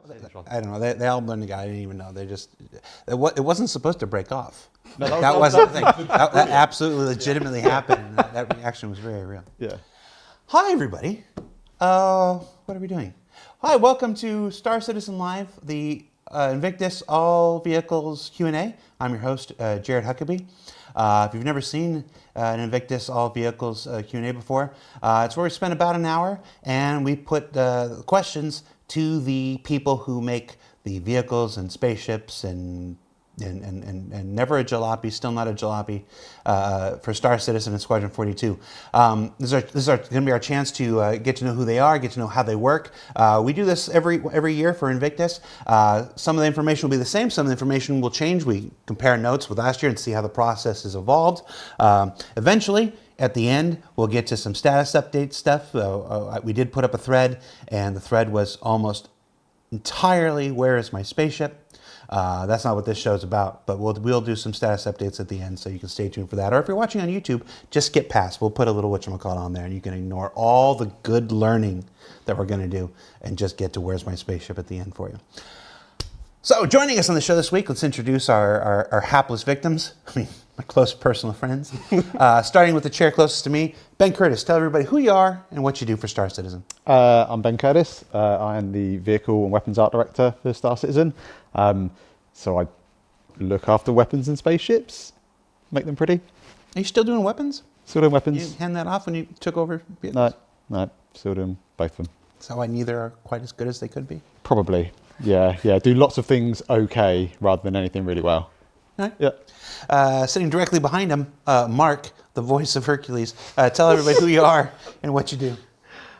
I don't know. They all blend together. I didn't even know. It wasn't supposed to break off. No, that wasn't the thing. That absolutely legitimately happened. And that reaction was very real. Yeah. Hi, everybody. What are we doing? Hi, welcome to Star Citizen Live, the Invictus All-Vehicles Q&A. I'm your host, Jared Huckabee. If you've never seen an Invictus All-Vehicles Q&A before, it's where we spend about an hour and we put questions to the people who make the vehicles and spaceships and never a jalopy, still not a jalopy, for Star Citizen and Squadron 42. This is going to be our chance to get to know who they are, get to know how they work. We do this every year for Invictus. Some of the information will be the same, some of the information will change. We compare notes with last year and see how the process has evolved. Eventually, at the end, we'll get to some status update stuff. We did put up a thread, and the thread was almost entirely, where is my spaceship? That's not what this show's about, but we'll do some status updates at the end, so you can stay tuned for that. Or if you're watching on YouTube, just skip past. We'll put a little whatchamacallit on there, and you can ignore all the good learning that we're going to do and just get to where's my spaceship at the end for you. So joining us on the show this week, let's introduce our hapless victims. I mean, my close personal friends. Starting with the chair closest to me, Ben Curtis. Tell everybody who you are and what you do for Star Citizen. I'm Ben Curtis. I am the Vehicle and Weapons Art Director for Star Citizen. So I look after weapons and spaceships, make them pretty. Are you still doing weapons? Still doing weapons. You hand that off when you took over vehicles? No, still doing both of them. That's why neither are quite as good as they could be? Probably, yeah. Do lots of things okay rather than anything really well. All right. Yeah. Sitting directly behind him, Mark, the voice of Hercules. Tell everybody who you are and what you do.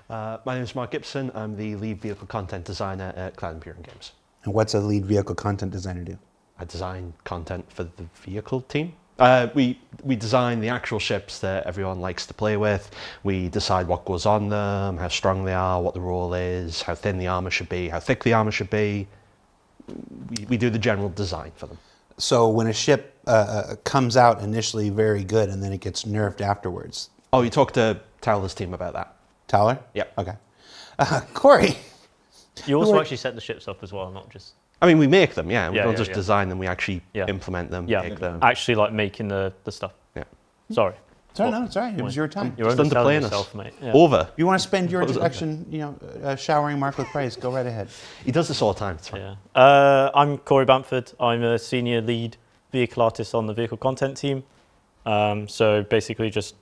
My name is Mark Gibson. I'm the lead vehicle content designer at Cloud Imperium Games. And what's a lead vehicle content designer do? I design content for the vehicle team. We design the actual ships that everyone likes to play with. We decide what goes on them, how strong they are, what the role is, how thin the armor should be, how thick the armor should be. We do the general design for them. So when a ship comes out initially very good and then it gets nerfed afterwards. Oh, you talked to Towler's team about that. Towler? Yep. Okay. Corey. You also actually set the ships up as well, not just... I mean, we make them, yeah. We Yeah, don't yeah, just yeah. design them, we actually implement them, Yeah, make them. actually like making the stuff. Yeah. Sorry. Sorry, no, it's all right. It was your time. You're Just underplaying us. yourself, mate. Yeah. Over. If you want to spend your introduction, showering Mark with praise, go right ahead. He does this all the time, it's fine. Yeah. I'm Corey Bamford. I'm a senior lead vehicle artist on the vehicle content team. So basically just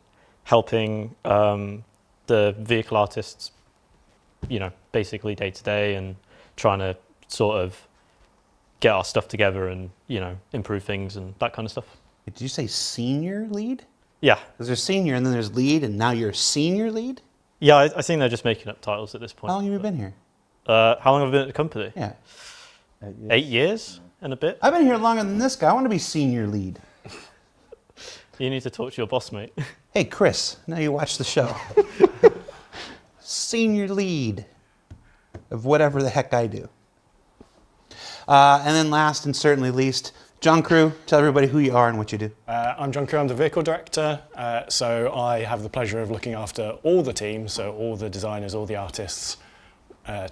helping the vehicle artists, basically day to day and trying to sort of get our stuff together and, improve things and that kind of stuff. Did you say senior lead? Yeah. Because there's senior and then there's lead and now you're senior lead? Yeah, I think they're just making up titles at this point. How long have you been here? How long have I been at the company? Yeah. 8 years and a bit. I've been here longer than this guy. I want to be senior lead. You need to talk to your boss, mate. Hey, Chris, now you watch the show. Senior lead of whatever the heck I do. And then last and certainly least, John Crew, tell everybody who you are and what you do. I'm John Crew, I'm the vehicle director, so I have the pleasure of looking after all the teams, so all the designers, all the artists,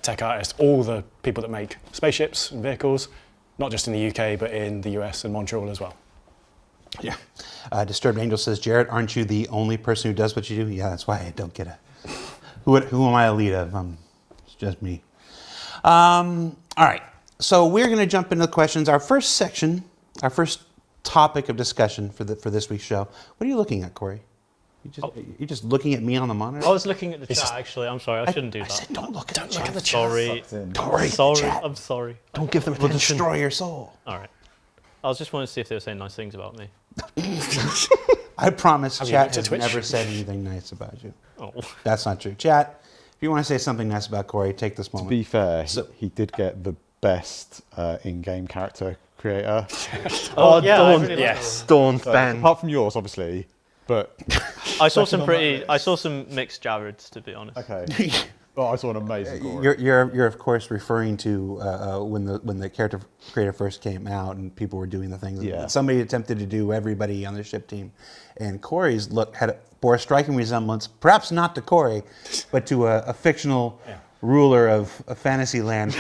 tech artists, all the people that make spaceships and vehicles, not just in the UK, but in the US and Montreal as well. Yeah. Disturbed Angel says, Jared, aren't you the only person who does what you do? Yeah, that's why I don't get a... Who am I a lead of? It's just me. All right. So we're going to jump into the questions. Our first section, our first topic of discussion for this week's show. What are you looking at, Corey? You're just looking at me on the monitor? I was looking at the chat, actually. I'm sorry, I shouldn't do that. I said, don't look at the chat. Sorry. Don't worry. Sorry, I'm sorry. Don't give them It will attention. destroy your soul. All right. I was just wanting to see if they were saying nice things about me. I promise Have you chat looked at has Twitch? never said anything nice about you. Oh. That's not true. Chat, if you want to say something nice about Corey, take this To moment. be fair, So- he did get the best in-game character creator. Oh, yeah, I Dawn, really like yes, Dawn, Ben. Apart from yours, obviously, but... I saw some mixed Jareds, to be honest. Okay. Well, I saw an amazing Corey. You're of course referring to when the character creator first came out and people were doing the things that Yeah. somebody attempted to do everybody on the ship team, and Corey's look bore a striking resemblance, perhaps not to Corey, but to a fictional ruler of fantasy land.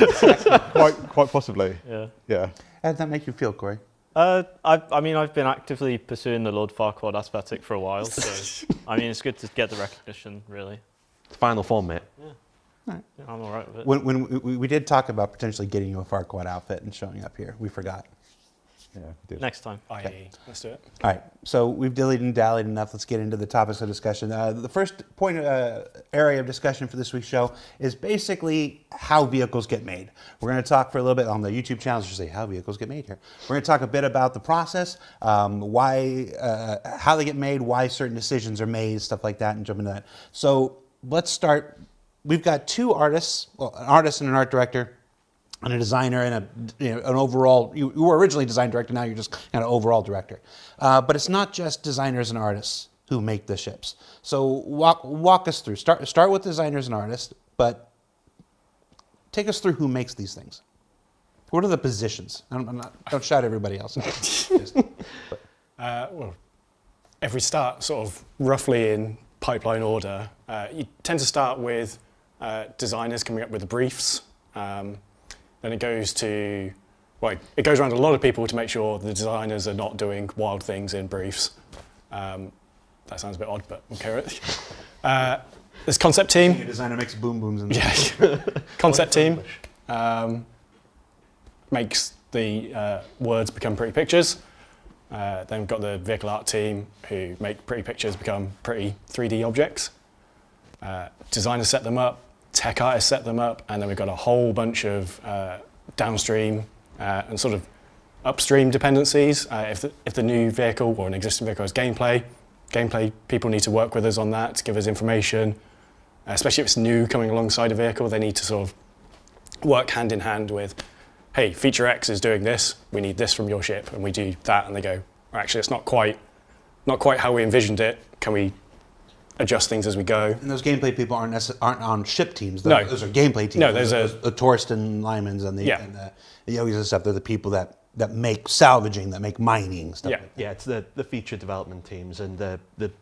quite possibly. Yeah. Yeah. How did that make you feel, Corey? I mean, I've been actively pursuing the Lord Farquaad aesthetic for a while, so I mean, it's good to get the recognition, really. Final form, mate. Yeah, I'm all right with it. When we did talk about potentially getting you a Farquaad outfit and showing up here, we forgot. Yeah. We did. Next time. IE. Let's do it. All right, so we've dillied and dallied enough. Let's get into the topics of discussion. The first point area of discussion for this week's show is basically how vehicles get made. We're going to talk for a little bit on the YouTube channel. I should say how vehicles get made here. We're going to talk a bit about the process, why, how they get made, why certain decisions are made, stuff like that, and jump into that. So let's start. We've got two artists, well, an artist and an art director, and a designer and an overall. You were originally design director, now you're just kind of overall director. But it's not just designers and artists who make the ships. So walk us through. Start with designers and artists, but take us through who makes these things. What are the positions? Don't shout everybody else out. Well, if we start sort of roughly in pipeline order, you tend to start with designers coming up with the briefs. Then it goes to, well, it goes around a lot of people to make sure the designers are not doing wild things in briefs. That sounds a bit odd, but we'll carry it. There's concept team. Your designer makes boom booms. And Concept team makes the words become pretty pictures. Then we've got the vehicle art team who make pretty pictures become pretty 3D objects. Designers set them up. Tech artists set them up, and then we've got a whole bunch of downstream and sort of upstream dependencies. If the new vehicle or an existing vehicle has gameplay people need to work with us on that to give us information, especially if it's new coming alongside a vehicle. They need to sort of work hand in hand with, hey, feature X is doing this, we need this from your ship, and we do that, and they go, actually, it's not quite how we envisioned it, can we adjust things as we go? And those gameplay people aren't on ship teams. No. Those are gameplay teams. No, there's the Torsten Lymans and the Yogis and stuff. They're the people that make salvaging, that make mining stuff. Yeah, like that. Yeah, it's the feature development teams, and the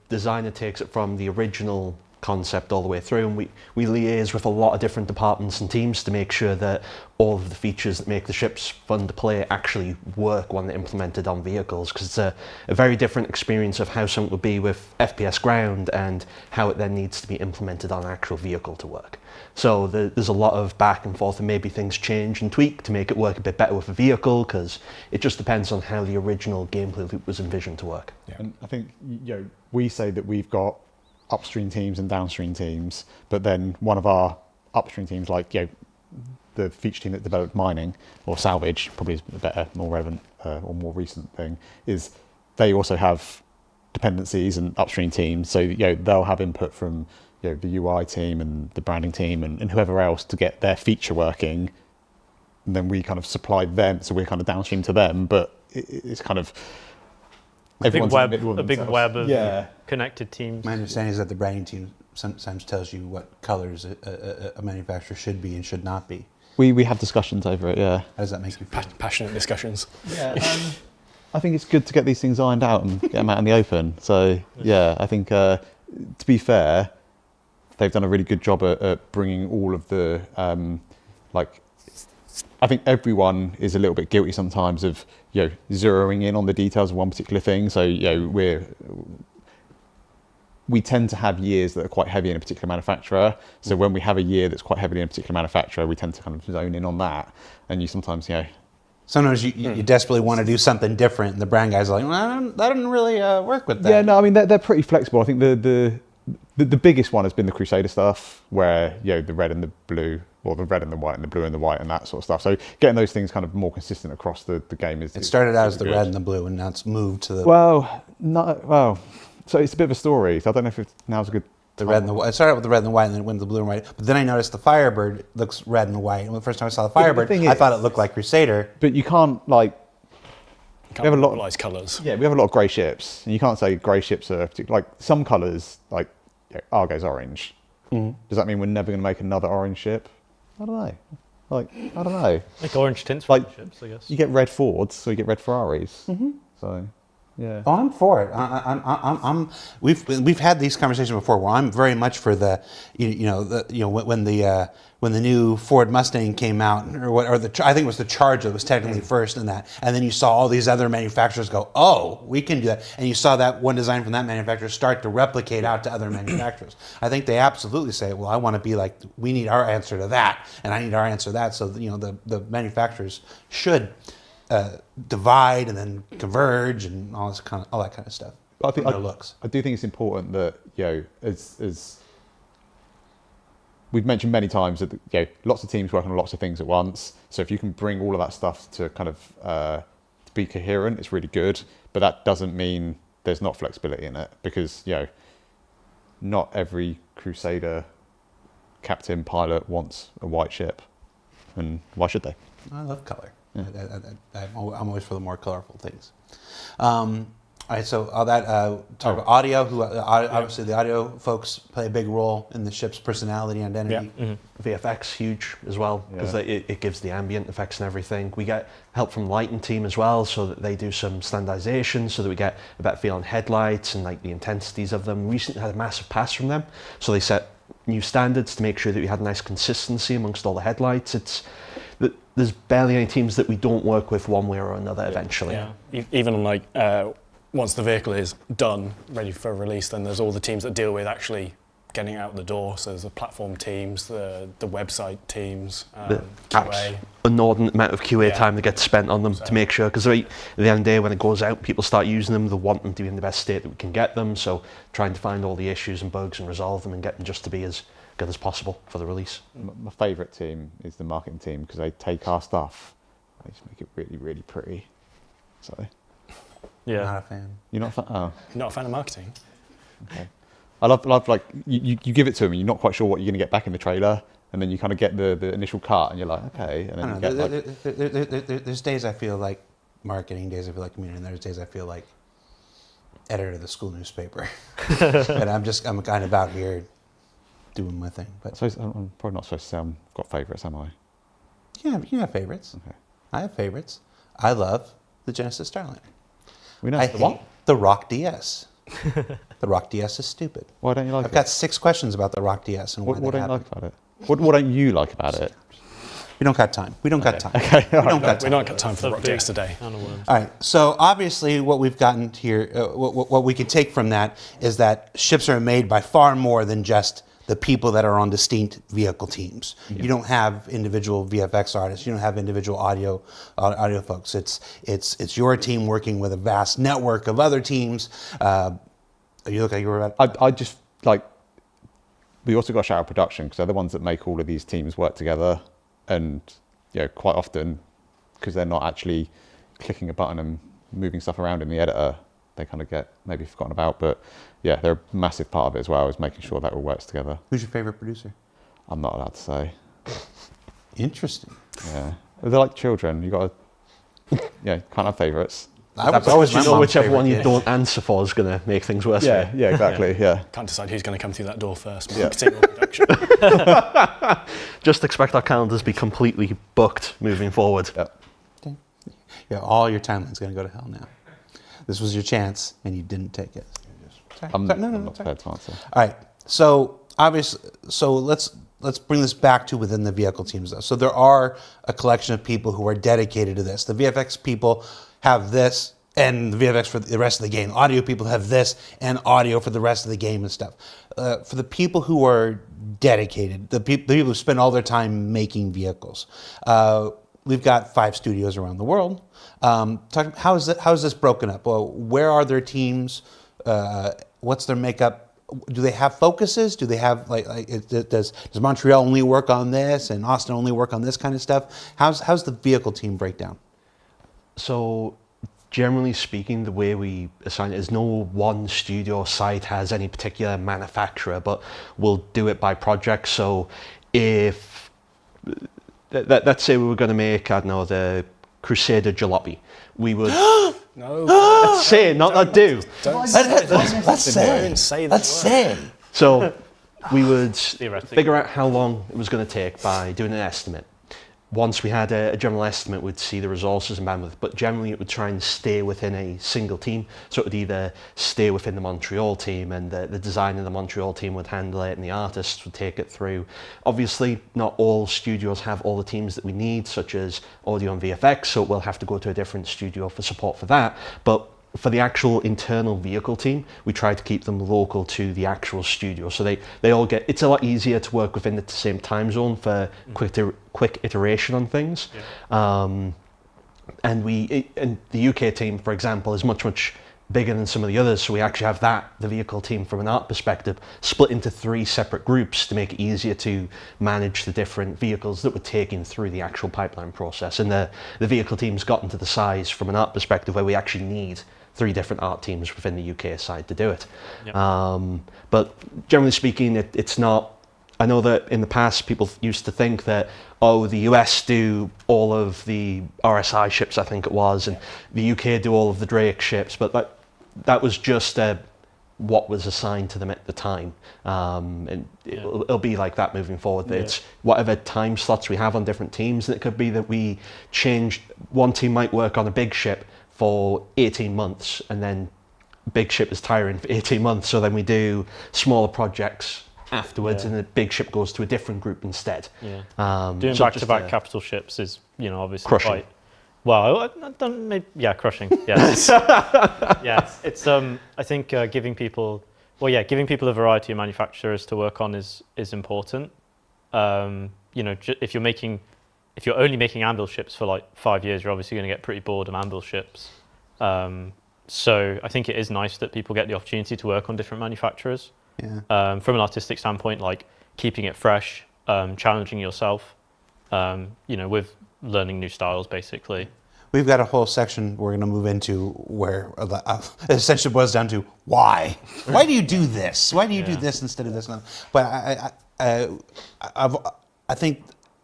designer takes it from the original concept all the way through, and we liaise with a lot of different departments and teams to make sure that all of the features that make the ships fun to play actually work when they're implemented on vehicles, because it's a very different experience of how something would be with FPS ground and how it then needs to be implemented on an actual vehicle to work. So there's a lot of back and forth, and maybe things change and tweak to make it work a bit better with a vehicle, because it just depends on how the original gameplay loop was envisioned to work. Yeah. And I think we say that we've got upstream teams and downstream teams, but then one of our upstream teams, like the feature team that developed mining or salvage, probably is a better, more relevant or more recent thing, is they also have dependencies and upstream teams. So they'll have input from the UI team and the branding team and whoever else to get their feature working. And then we kind of supply them, so we're kind of downstream to them, but it's kind of a big web of connected teams. My understanding is that the branding team sometimes tells you what colors a manufacturer should be and should not be. We have discussions over it, yeah. How does that make you feel? Passionate discussions. Yeah, I think it's good to get these things ironed out and get them out in the open. So yeah, I think to be fair, they've done a really good job at bringing all of the I think everyone is a little bit guilty sometimes of zeroing in on the details of one particular thing. So we tend to have years that are quite heavy in a particular manufacturer. So when we have a year that's quite heavily in a particular manufacturer, we tend to kind of zone in on that. And you sometimes Sometimes you desperately want to do something different, and the brand guys are like, well, that didn't really work with that. Yeah, no, I mean they're pretty flexible. I think the biggest one has been the Crusader stuff, where the red and the blue, or the red and the white and the blue and the white and that sort of stuff. So getting those things kind of more consistent across the game is. It started out as the good. red and the blue, and now it's moved to the So it's a bit of a story. So I don't know if now's a good. The red and the white. It started out with the red and the white, and then it went to the blue and white. But then I noticed the Firebird looks red and white. And the first time I saw the Firebird, I thought it looked like Crusader. But you can't You can't have a lot of mobilize colours. Yeah, we have a lot of grey ships, and you can't say grey ships are like some colours. Like Argo's orange. Mm-hmm. Does that mean we're never going to make another orange ship? I don't know. I don't know. Like orange tints for Like, ships, I guess. You get red Fords, so you get red Ferraris. Mm-hmm. So Yeah. Oh, I'm for it. We've had these conversations before. Where I'm very much for the, when the new Ford Mustang came out, I think it was the Charger that was technically first in that, and then you saw all these other manufacturers go, oh, we can do that, and you saw that one design from that manufacturer start to replicate out to other manufacturers. I think they absolutely say, well, I want to be like, we need our answer to that, and I need our answer to that. So the manufacturers should divide and then converge and all that kind of stuff. But I think looks. I do think it's important that as we've mentioned many times that lots of teams work on lots of things at once. So if you can bring all of that stuff to kind of be coherent, it's really good. But that doesn't mean there's not flexibility in it, because not every Crusader captain pilot wants a white ship, and why should they? I love color. Yeah. I'm always for the more colorful things. All right, so all that talk about audio. Obviously, the audio folks play a big role in the ship's personality and identity. Yeah. VFX huge as well, because it gives the ambient effects and everything. We get help from lighting team as well, so that they do some standardization, so that we get a better feel on headlights and like the intensities of them. We recently had a massive pass from them, so they set new standards to make sure that we had a nice consistency amongst all the headlights. There's barely any teams that we don't work with one way or another eventually. Yeah. Even like once the vehicle is done, ready for release, then there's all the teams that deal with actually getting it out the door. So there's the platform teams, the website teams, The QA. inordinate amount of QA Yeah. time that gets spent on them to make sure, because at the end of the day when it goes out, people start using them, they want them to be in the best state that we can get them, so trying to find all the issues and bugs and resolve them and get them just to be as good as possible for the release. My favourite team is the marketing team, because they take our stuff, they just make it really, really pretty. So Yeah. Not a fan. you're not a fan? Oh, You're not a fan of marketing? okay. I love like you give it to them and you're not quite sure what you're going to get back in the trailer, and then you kind of get the initial cut and you're like, okay, and then I you don't get know. There's days I feel like marketing, days I feel like community, and there's days I feel like editor of the school newspaper. And I'm kind of out here doing my thing. But I'm probably not supposed to say I've got favourites, am I? yeah, you have favorites. Okay. I have favorites. I love the Genesis Starliner. We know I the hate what? the Rock DS. The Rock DS is stupid. Why don't you like I've it? got 6 questions about the Rock DS and why What that don't you happened. like about it? What don't you like about it? We don't got time. We don't got time. Okay, We don't got We're time. not got time for the A Rock big DS today. can of worms. All right. So obviously, what we've gotten here, what we can take from that is that ships are made by far more than just the people that are on distinct vehicle teams. You don't have individual VFX artists. You don't have individual audio folks. It's your team working with a vast network of other teams. You look like you were about. I just like. We also got to shout out production, because they're the ones that make all of these teams work together, and quite often, because they're not actually clicking a button and moving stuff around in the editor, they kind of get maybe forgotten about. But yeah, they're a massive part of it as well, is making sure that all works together. Who's your favorite producer? I'm not allowed to say. Interesting. Yeah, they're like children. You got to can't have favourites. I was always my You know, mom's whichever favorite one you kid. don't answer for is going to make things worse. Yeah, for you. yeah, exactly. Yeah. Can't decide who's going to come through that door first, Yeah. marketing or production. Just expect our calendars to be completely booked moving forward. Yep. Okay. Yeah, all your timeline's going to go to hell now. This was your chance, and you didn't take it. Sorry. I'm Sorry. No, not sorry. prepared to answer. All right. So obviously, let's bring this back to within the vehicle teams. Though. So there are a collection of people who are dedicated to this. The VFX people have this, and the VFX for the rest of the game. Audio people have this, and audio for the rest of the game and stuff. For the people who are dedicated, the people who spend all their time making vehicles, we've got 5 studios around the world. How is this broken up? Well, where are their teams? What's their makeup? Do they have focuses? Do they have does Montreal only work on this and Austin only work on this kind of stuff? How's the vehicle team breakdown? So generally speaking, the way we assign it is no one studio site has any particular manufacturer, but we'll do it by project. So if, let's say we were going to make, I don't know, the Crusader jalopy, we would... No. Let's say, not that do. Don't Let's Don't say that Let's say. So we would Theoretically. figure out how long it was going to take by doing an estimate. once we had a general estimate, we'd see the resources and bandwidth, but generally it would try and stay within a single team. So it would either stay within the Montreal team, and the design in the Montreal team would handle it and the artists would take it through. Obviously, not all studios have all the teams that we need, such as audio and VFX, so we'll have to go to a different studio for support for that. But for the actual internal vehicle team, we try to keep them local to the actual studio. So they all get, it's a lot easier to work within the same time zone for quick iteration on things. And the UK team, for example, is much bigger than some of the others. So we actually have the vehicle team from an art perspective, split into 3 separate groups to make it easier to manage the different vehicles that we're taking through the actual pipeline process. And the vehicle team's gotten to the size from an art perspective where we actually need 3 different art teams within the UK side to do it. Yep. But generally speaking, it's not. I know that in the past people used to think that, oh, the US do all of the RSI ships, I think it was, and the UK do all of the Drake ships, but that was just what was assigned to them at the time. And it'll be like that moving forward. Yeah. It's whatever time slots we have on different teams, and it could be that we change, one team might work on a big ship for 18 months, and then big ship is tiring for 18 months, so then we do smaller projects afterwards, and the big ship goes to a different group instead. Doing so back-to-back just, capital ships is, obviously crushing. quite. Well, crushing. Yes. Yes. It's I think giving people a variety of manufacturers to work on is important. If you're only making anvil ships for like 5 years, you're obviously going to get pretty bored of anvil ships. So I think it is nice that people get the opportunity to work on different manufacturers. Yeah. From an artistic standpoint, like keeping it fresh, challenging yourself, with learning new styles, basically. We've got a whole section we're going to move into where it essentially boils down to why. Why do you do this? Why do you do this instead of this? But I think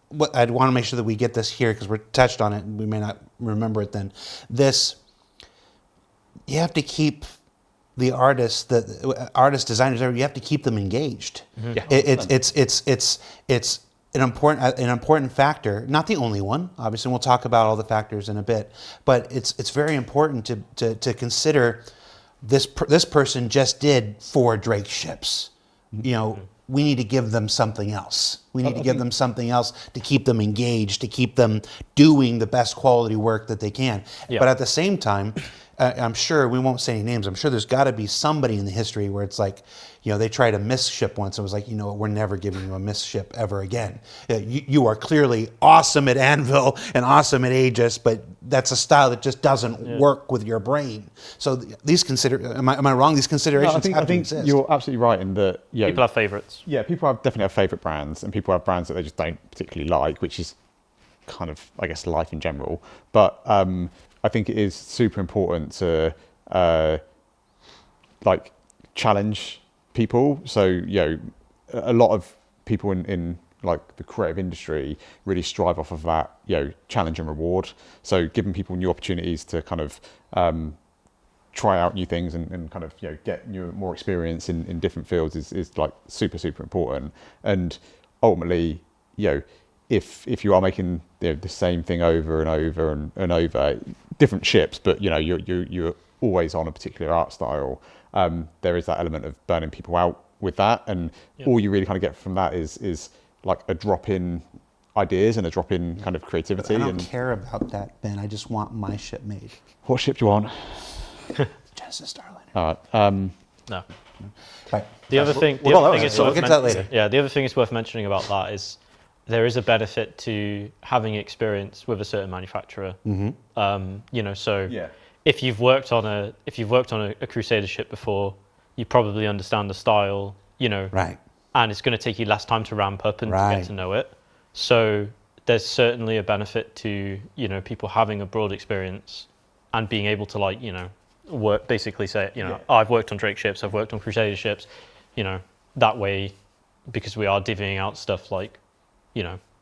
what I'd want to make sure that we get this here, because we're touched on it and we may not remember it then. You have to keep the artists, designers, you have to keep them engaged. Mm-hmm. Yeah. It's an important factor, not the only one, obviously, and we'll talk about all the factors in a bit, but it's very important to consider this person just did 4 Drake ships. We need to give them something else. We need to give them something else to keep them engaged, to keep them doing the best quality work that they can. Yeah. But at the same time, I'm sure, we won't say any names, I'm sure there's got to be somebody in the history where it's like, they tried a miss ship once and was like, we're never giving you a miss ship ever again. You are clearly awesome at Anvil and awesome at Aegis, but that's a style that just doesn't work with your brain. So am I wrong? These considerations I think exist. you're absolutely right in that. People have favourites. Yeah, people definitely have favourite brands, and people have brands that they just don't particularly like, which is kind of, I guess, life in general. But I think it is super important to challenge people. So a lot of people in like the creative industry really strive off of that, challenge and reward. So giving people new opportunities to kind of try out new things and kind of get more experience in different fields is like super important. And ultimately, if you are making the same thing over and over and over, different ships, but you're always on a particular art style, there is that element of burning people out with that, and all you really kind of get from that is like a drop in ideas and a drop in kind of creativity. But I don't care about that, Ben. I just want my ship made. What ship do you want? Genesis Starliner. All right. No. Right. The other thing is we'll get to that later. Yeah, the other thing is worth mentioning about that is there is a benefit to having experience with a certain manufacturer. Mm-hmm. So if you've worked on a Crusader ship before, you probably understand the style, Right. and it's going to take you less time to ramp up and to get to know it. So there's certainly a benefit to people having a broad experience and being able to work, basically say I've worked on Drake ships, I've worked on Crusader ships, that way, because we are divvying out stuff like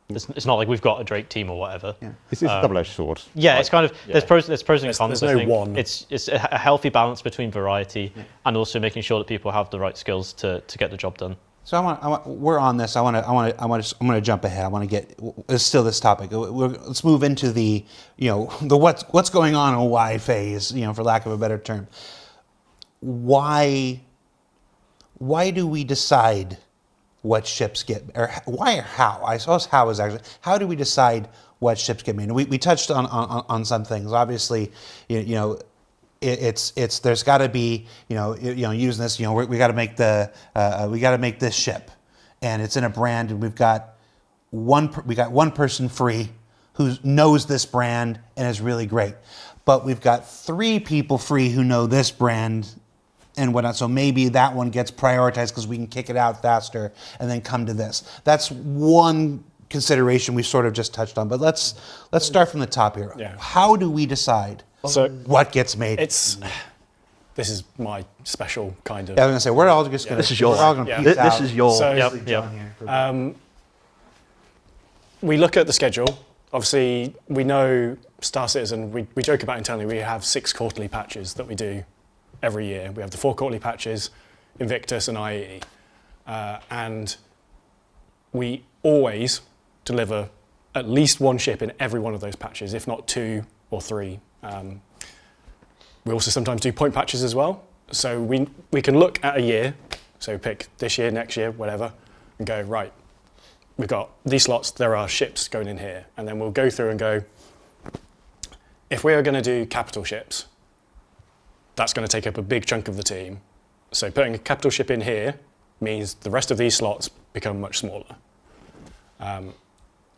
it's not like we've got a Drake team or whatever. Yeah. It's a double-edged sword. Yeah, it's kind of there's pros and cons. There's I no think. one. It's a healthy balance between variety and also making sure that people have the right skills to get the job done. we're on this. I'm going to jump ahead. I want to get. It's still this topic. Let's move into the what's going on in why phase. For lack of a better term. Why do we decide what ships get, or why or how? I suppose how is actually, how do we decide what ships get made? We touched on some things. Obviously, it's there's got to be using this. We got to make this ship, and it's in a brand, and we got one person free who knows this brand and is really great, but we've got 3 people free who know this brand and whatnot. So maybe that one gets prioritized because we can kick it out faster and then come to this. That's one consideration we sort of just touched on. But let's start from the top here. Yeah. How do we decide what gets made? This is my special kind of. Yeah, I was gonna say we're all just gonna. This is your. This is your. So, Yep. We look at the schedule. Obviously, we know Star Citizen. We joke about internally. We have 6 quarterly patches that we do every year. We have the 4 quarterly patches, Invictus and IE, and we always deliver at least 1 ship in every one of those patches, if not 2 or 3. We also sometimes do point patches as well. So we can look at a year, so pick this year, next year, whatever, and go, right, we've got these slots, there are ships going in here. And then we'll go through and go, if we are going to do capital ships, that's going to take up a big chunk of the team. So putting a capital ship in here means the rest of these slots become much smaller.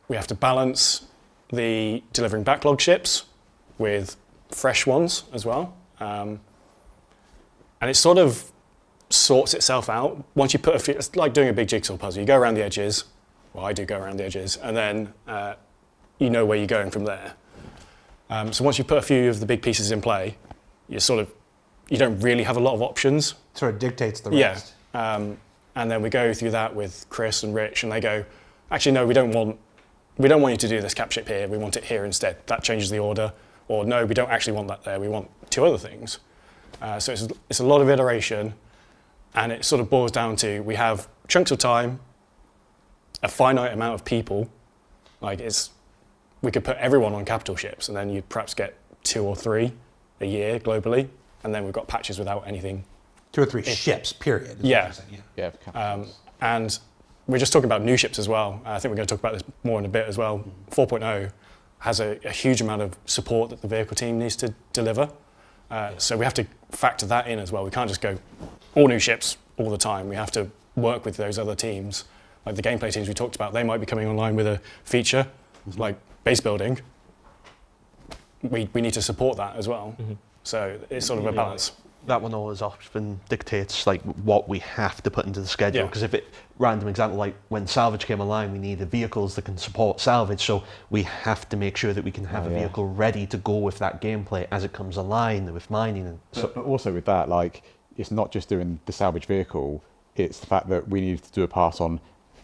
We have to balance the delivering backlog ships with fresh ones as well. And it sort of sorts itself out. Once you put a few, it's like doing a big jigsaw puzzle. You go around the edges, well, I do go around the edges, and then you know where you're going from there. So once you put a few of the big pieces in play, you don't really have a lot of options. Sort of dictates the rest. Yeah. And then we go through that with Chris and Rich, and they go, actually, no, we don't want you to do this cap ship here. We want it here instead. That changes the order. Or no, we don't actually want that there. We want 2 other things. So it's a lot of iteration, and it sort of boils down to we have chunks of time, a finite amount of people. We could put everyone on capital ships, and then you'd perhaps get 2 or 3 a year globally, and then we've got patches without anything. 2 or 3 ships, period. Yeah. Yeah. And we're just talking about new ships as well. I think we're going to talk about this more in a bit as well. 4.0 has a huge amount of support that the vehicle team needs to deliver. So we have to factor that in as well. We can't just go all new ships all the time. We have to work with those other teams. Like the gameplay teams we talked about, they might be coming online with a feature like base building. We need to support that as well. Mm-hmm. So it's sort of a balance. That one always often dictates what we have to put into the schedule. Because random example, like when salvage came online, we needed vehicles that can support salvage. So we have to make sure that we can have a vehicle ready to go with that gameplay as it comes online, with mining. And but also with that, it's not just doing the salvage vehicle. It's the fact that we need to do a pass on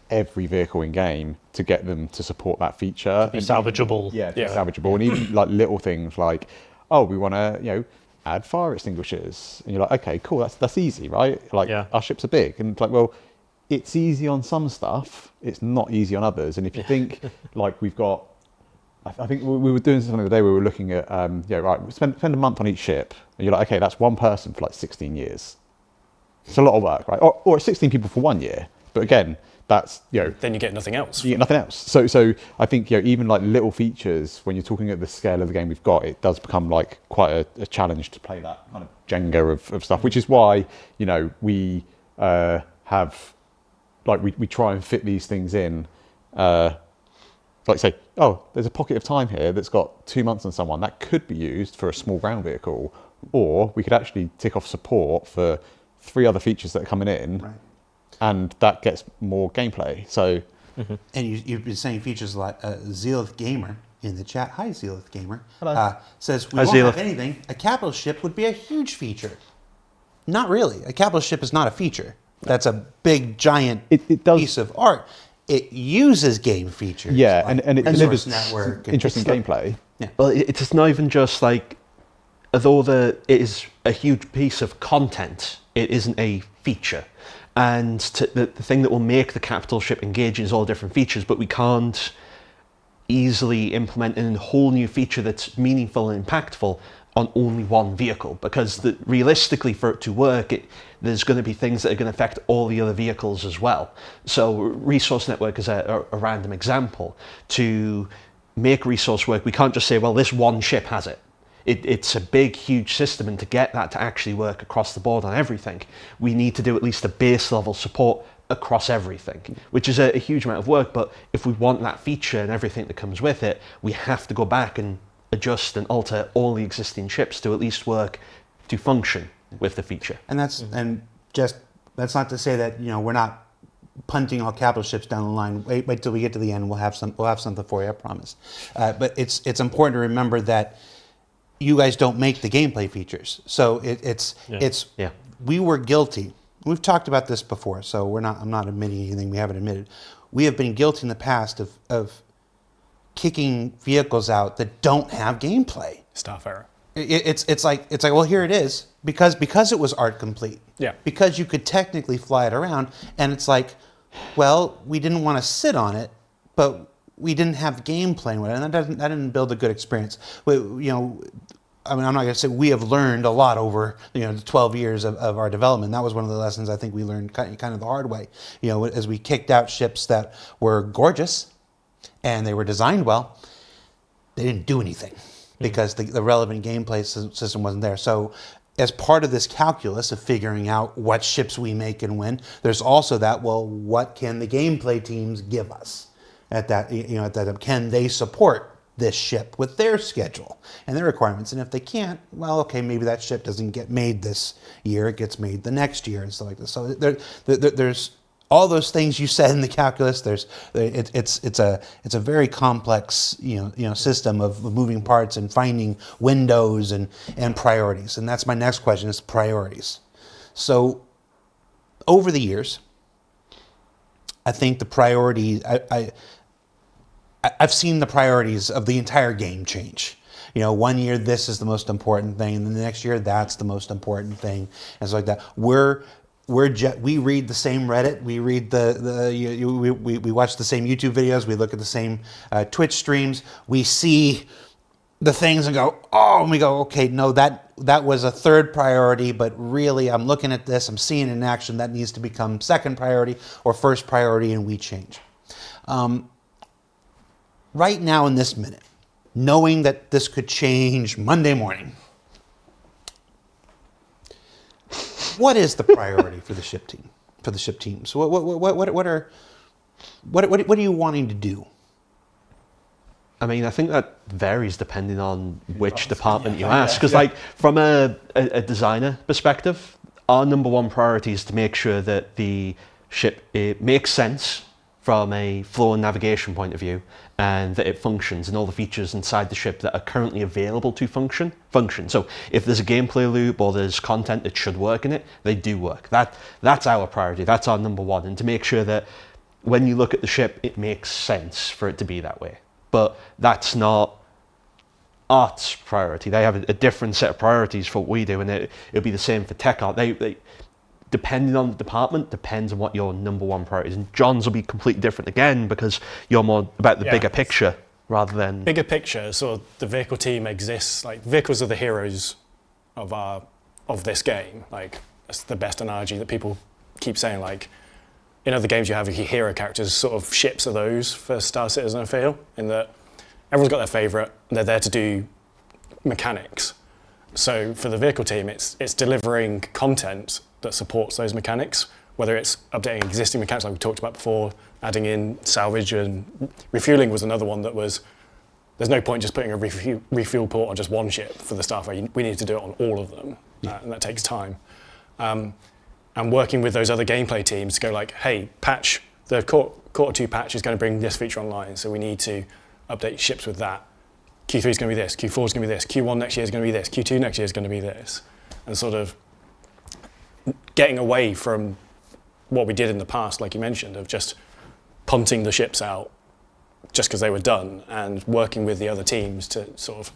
every vehicle in game to get them to support that feature. Be salvageable. Salvageable. And even little things like, we want to, add fire extinguishers, and you're like, okay, cool, that's easy, right? Our ships are big, and it's easy on some stuff, it's not easy on others. And if you think we've got, I think we were doing something the other day. We were looking at, spend a month on each ship, and you're like, okay, that's one person for 16 years. It's a lot of work, right? Or it's 16 people for 1 year, but again, that's then you get nothing else. You get nothing else. So I think even little features, when you're talking at the scale of the game we've got, it does become quite a challenge to play that kind of Jenga of stuff. Which is why we have we try and fit these things in. Say, there's a pocket of time here that's got 2 months on someone that could be used for a small ground vehicle, or we could actually tick off support for 3 other features that are coming in. Right. And that gets more gameplay. So, and you've been saying features like Zealeth Gamer in the chat. Hi, Zealeth Gamer. Hello. Says we won't have anything. A capital ship would be a huge feature. Not really. A capital ship is not a feature. That's a big giant piece of art. It uses game features. Yeah, and it delivers interesting gameplay. Yeah. Well, it's not even just although it is a huge piece of content, it isn't a feature. And the thing that will make the capital ship engaging is all different features, but we can't easily implement a whole new feature that's meaningful and impactful on only one vehicle, because realistically for it to work, there's going to be things that are going to affect all the other vehicles as well. So resource network is a random example. To make resource work, we can't just say, well, this one ship has it. It's a big, huge system, and to get that to actually work across the board on everything, we need to do at least a base level support across everything, which is a huge amount of work. But if we want that feature and everything that comes with it, we have to go back and adjust and alter all the existing ships to at least work to function with the feature. And that's not to say that we're not punting all capital ships down the line. Wait till we get to the end. We'll have something for you, I promise. But it's important to remember that you guys don't make the gameplay features, so we were guilty. We've talked about this before, so I'm not admitting anything we haven't admitted. We have been guilty in the past of kicking vehicles out that don't have gameplay. Staff error. It's like well, here it is, because it was art complete. Yeah. Because you could technically fly it around, and it's like, well, we didn't want to sit on it, but we didn't have gameplay with it, and that didn't build a good experience. I'm not going to say we have learned a lot over the 12 years of our development. That was one of the lessons I think we learned kind of the hard way. As we kicked out ships that were gorgeous and they were designed well, they didn't do anything because the relevant gameplay system wasn't there. So as part of this calculus of figuring out what ships we make and when, there's also what can the gameplay teams give us at that can they support this ship with their schedule and their requirements? And if they can't, well, okay, maybe that ship doesn't get made this year, it gets made the next year and stuff like this. So there's all those things you said in the calculus. It's a very complex system of moving parts and finding windows and priorities. And that's my next question, is priorities. So over the years, I think the priority I've seen the priorities of the entire game change. One year this is the most important thing, and then the next year that's the most important thing, and stuff like that. We read the same Reddit, we read we watch the same YouTube videos, we look at the same Twitch streams, we see the things and go, and we go, okay, no, that was a third priority, but really I'm looking at this, I'm seeing it in action, that needs to become second priority or first priority, and we change. Right now in this minute, knowing that this could change Monday morning, what is the priority for the ship team? For the ship teams, what are you wanting to do? I mean, I think that varies depending on which department you ask. Because, from a designer perspective, our number one priority is to make sure that the ship makes sense from a flow and navigation point of view, and that it functions, and all the features inside the ship that are currently available to function. So if there's a gameplay loop or there's content that should work in it, they do work. That's our priority. That's our number one. And to make sure that when you look at the ship, it makes sense for it to be that way. But that's not art's priority. They have a different set of priorities for what we do, and it'll be the same for tech art. They depending on the department, depends on what your number one priority is. And John's will be completely different again, because you're more about the bigger picture rather than... Bigger picture, so the vehicle team exists, vehicles are the heroes of this game. That's the best analogy that people keep saying. In other games you have your hero characters, sort of ships are those for Star Citizen, I feel, in that everyone's got their favourite, and they're there to do mechanics. So for the vehicle team, it's delivering content that supports those mechanics, whether it's updating existing mechanics like we talked about before, adding in salvage, and refueling was another one that was, there's no point just putting a refuel port on just one ship for the Starfire. We need to do it on all of them, and that takes time. And working with those other gameplay teams to go hey, patch, the Quarter 2 patch is going to bring this feature online, so we need to update ships with that. Q3 is going to be this, Q4 is going to be this, Q1 next year is going to be this, Q2 next year is going to be this. And sort of getting away from what we did in the past, like you mentioned, of just punting the ships out just because they were done, and working with the other teams to sort of...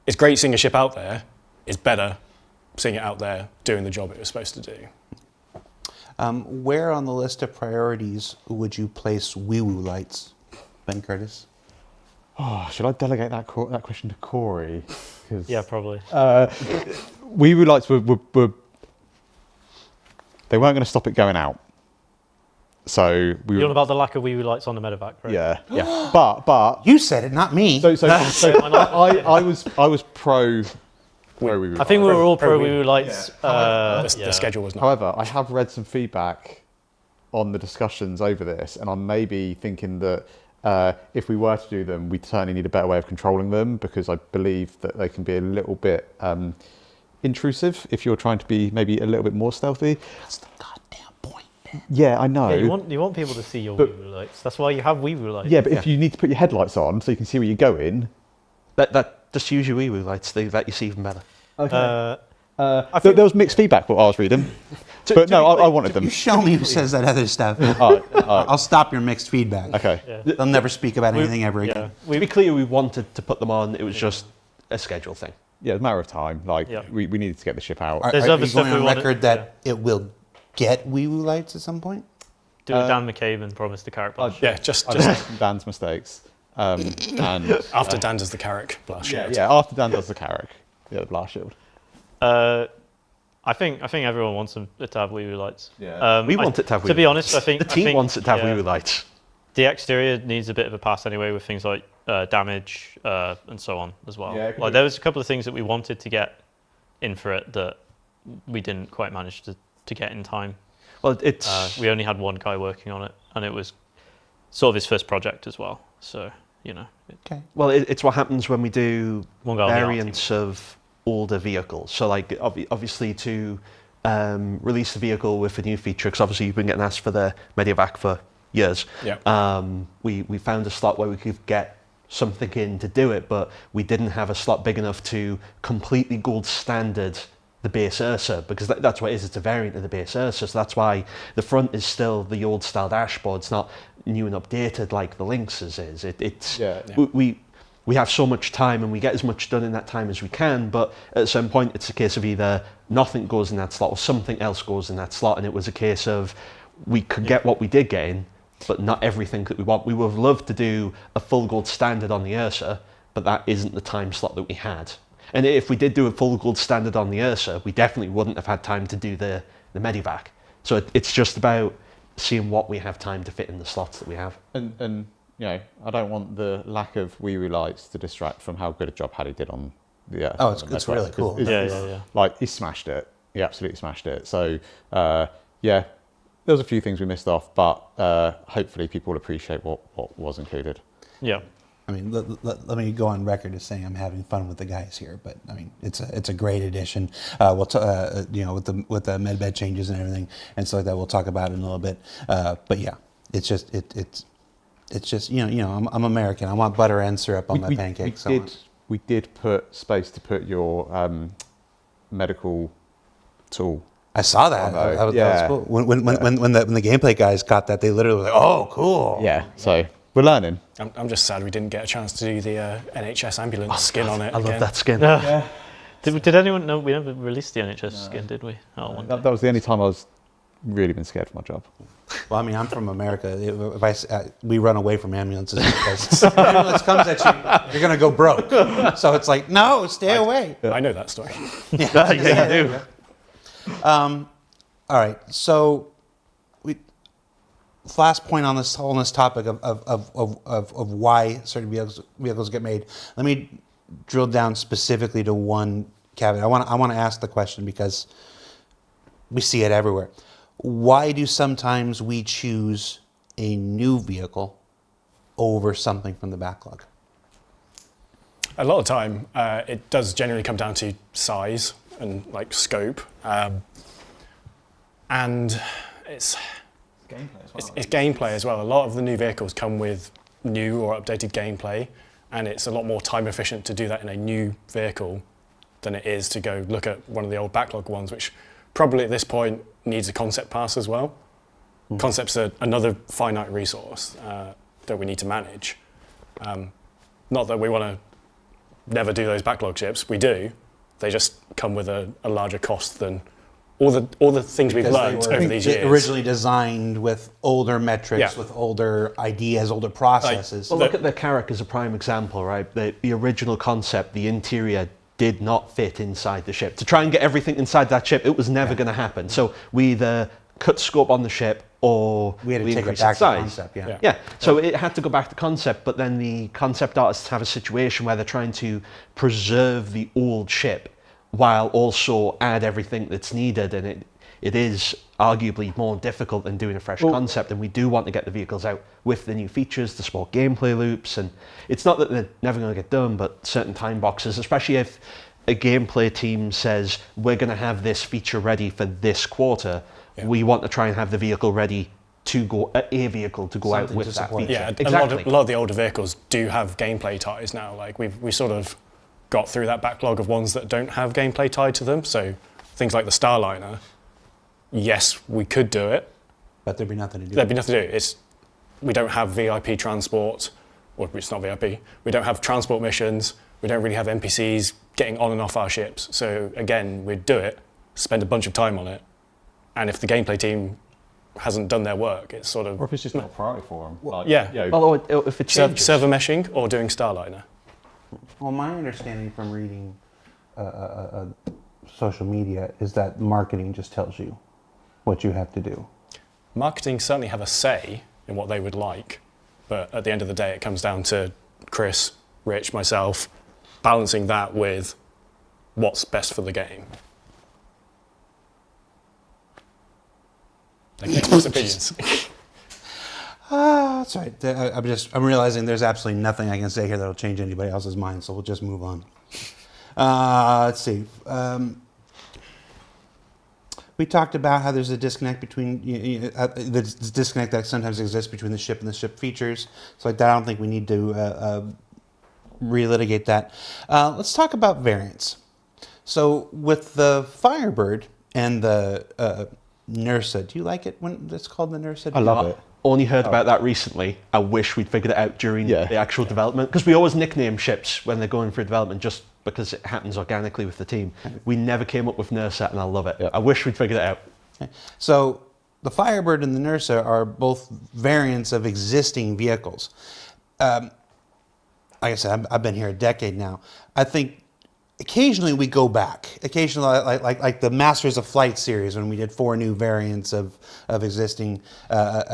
It's great seeing a ship out there, it's better seeing it out there doing the job it was supposed to do. Where on the list of priorities would you place wee-woo lights, Ben Curtis? Oh, should I delegate that question to Corey? 'Cause, Yeah, probably. wee-woo lights were they weren't going to stop it going out. So we You're on were, about the lack of wee-woo lights on the medevac, right? yeah. But You said it, not me. so I was pro wee-woo. I think we were all pro Pro wee-woo lights. The schedule was not. However, I have read some feedback on the discussions over this, and I'm maybe thinking that if we were to do them, we certainly need a better way of controlling them, because I believe that they can be a little bit intrusive if you're trying to be maybe a little bit more stealthy. That's the goddamn point, Ben. Yeah, I know. Yeah, you want people to see your wee-woo lights. That's why you have wee-woo lights. Yeah, but if you need to put your headlights on so you can see where you're going. That just use your wee-woo lights. They let you see even better. I There think- was mixed feedback what I was reading, but no, I wanted them. You show me who says that other stuff. All right. I'll stop your mixed feedback. Okay. Yeah. They'll never speak about anything ever Yeah. again. To be clear, we wanted to put them on. It was just a schedule thing. Yeah, it's a matter of time. Like Yeah. we needed to get the ship out. Are, There's are other you stuff going we on wanted- record that it will get wee-woo lights at some point? Do a Dan McCabe and promise the carrot blush. Yeah, just I learned from Dan's mistakes. And after Dan does the Carrick blush. yeah, after Dan does the Carrick, the blast shield. I think everyone wants them to have wee-woo lights. Yeah. We want it to have To be wee-woo honest, I think The team wants it to have yeah, wee-woo lights. The exterior needs a bit of a pass anyway with things like damage and so on as well. Yeah, Like there was a couple of things that we wanted to get in for it that we didn't quite manage to get in time. Well, it's We only had one guy working on it, and it was sort of his first project as well. So Okay. it's what happens when we do one guy on the art team. variants of older vehicles. So like obviously to release the vehicle with a new feature, because obviously you've been getting asked for the Medivac for years. Yeah. We found a slot where we could get something in to do it, but we didn't have a slot big enough to completely gold standard the base Ursa, because that's what it is. It's a variant of the base Ursa, so that's why the front is still the old style dashboard. It's not new and updated like the Lynx's is. It's we have so much time and we get as much done in that time as we can, but at some point it's a case of either nothing goes in that slot or something else goes in that slot, and it was a case of we could get what we did get in, but not everything that we want. We would have loved to do a full gold standard on the Ursa, but that isn't the time slot that we had. And if we did do a full gold standard on the Ursa, we definitely wouldn't have had time to do the Medivac. So it's just about seeing what we have time to fit in the slots that we have. And I don't want the lack of wee-woo lights to distract from how good a job Paddy did on the. Oh, it's really cool. Yeah. Like he smashed it. He absolutely smashed it. So there was a few things we missed off, but hopefully people will appreciate what was included. Yeah. I mean, let me go on record as saying I'm having fun with the guys here, but I mean, it's a great addition. We'll with the medbed changes and everything and so like that, we'll talk about it in a little bit. But yeah, it's just I'm American. I want butter and syrup on my pancakes. We did put space to put your medical tool. I saw that. Oh, no. That was Yeah. cool. When the gameplay guys got that, they literally were like, "Oh, cool." Yeah. So we're learning. I'm just sad we didn't get a chance to do the NHS ambulance skin on it. I love again. that skin. Did anyone know we never released the NHS skin, did we? Oh, That was the only time I was really been scared for my job. Well, I mean, I'm from America. We run away from ambulances because if an ambulance comes at you, you're gonna go broke. So it's like, no, stay away. I know that story. Yeah, you do. All right. So, last point on this topic of why certain vehicles get made. Let me drill down specifically to one caveat. I want to ask the question because we see it everywhere. Why do sometimes we choose a new vehicle over something from the backlog? A lot of time, it does generally come down to size and like scope, and it's gameplay as well. A lot of the new vehicles come with new or updated gameplay, and it's a lot more time efficient to do that in a new vehicle than it is to go look at one of the old backlog ones, which probably at this point needs a concept pass as well. Concepts are another finite resource that we need to manage. Not that we want to never do those backlog ships, we do. They just come with a larger cost than all the things we've Because they learned were over these years. originally designed with older metrics, Yeah. with older ideas, older processes. Well, look at the Carrack as a prime example, right? The original concept, the interior did not fit inside the ship. To try and get everything inside that ship, it was never going to happen. So we either cut scope on the ship or we had to take it increase back its to size. concept. Yeah. Yeah, so it had to go back to concept, but then the concept artists have a situation where they're trying to preserve the old ship while also add everything that's needed, and it is arguably more difficult than doing a fresh concept, and we do want to get the vehicles out with the new features, the small gameplay loops, and it's not that they're never going to get done, but certain time boxes, especially if a gameplay team says, we're going to have this feature ready for this quarter, we want to try and have the vehicle ready to go, a vehicle to go out Something with to that support it. feature. Yeah, exactly. a lot of the older vehicles do have gameplay ties now. Like we sort of got through that backlog of ones that don't have gameplay tied to them. So things like the Starliner, yes, we could do it. But there'd be nothing to do. There'd be nothing to do. We don't have VIP transport, or it's not VIP. We don't have transport missions. We don't really have NPCs getting on and off our ships. So again, we'd do it, spend a bunch of time on it, and if the gameplay team hasn't done their work, it's sort of Or if it's just not a priority for them. Like, yeah. you know, Although if it changes, server meshing or doing Starliner. Well, my understanding from reading social media is that marketing just tells you what you have to do. Marketing certainly have a say in what they would like, but at the end of the day, it comes down to Chris, Rich, myself, balancing that with what's best for the game. Express opinions. That's right. I'm realizing there's absolutely nothing I can say here that'll change anybody else's mind, so we'll just move on. Let's see. We talked about how there's a disconnect between the disconnect that sometimes exists between the ship and the ship features. So like that, I don't think we need to relitigate that. Let's talk about variants. So with the Firebird and the Nursa, do you like it when it's called the Nursa? I love it. only heard about that recently. I wish we'd figured it out during the actual development, because we always nickname ships when they're going through development just because it happens organically with the team. We never came up with Nursa, and I love it. I wish we'd figured it out. Okay. So the Firebird and the Nursa are both variants of existing vehicles. Like I said, I've been here a decade now. I think occasionally we go back. Occasionally, like the Masters of Flight series, when we did 4 new variants of existing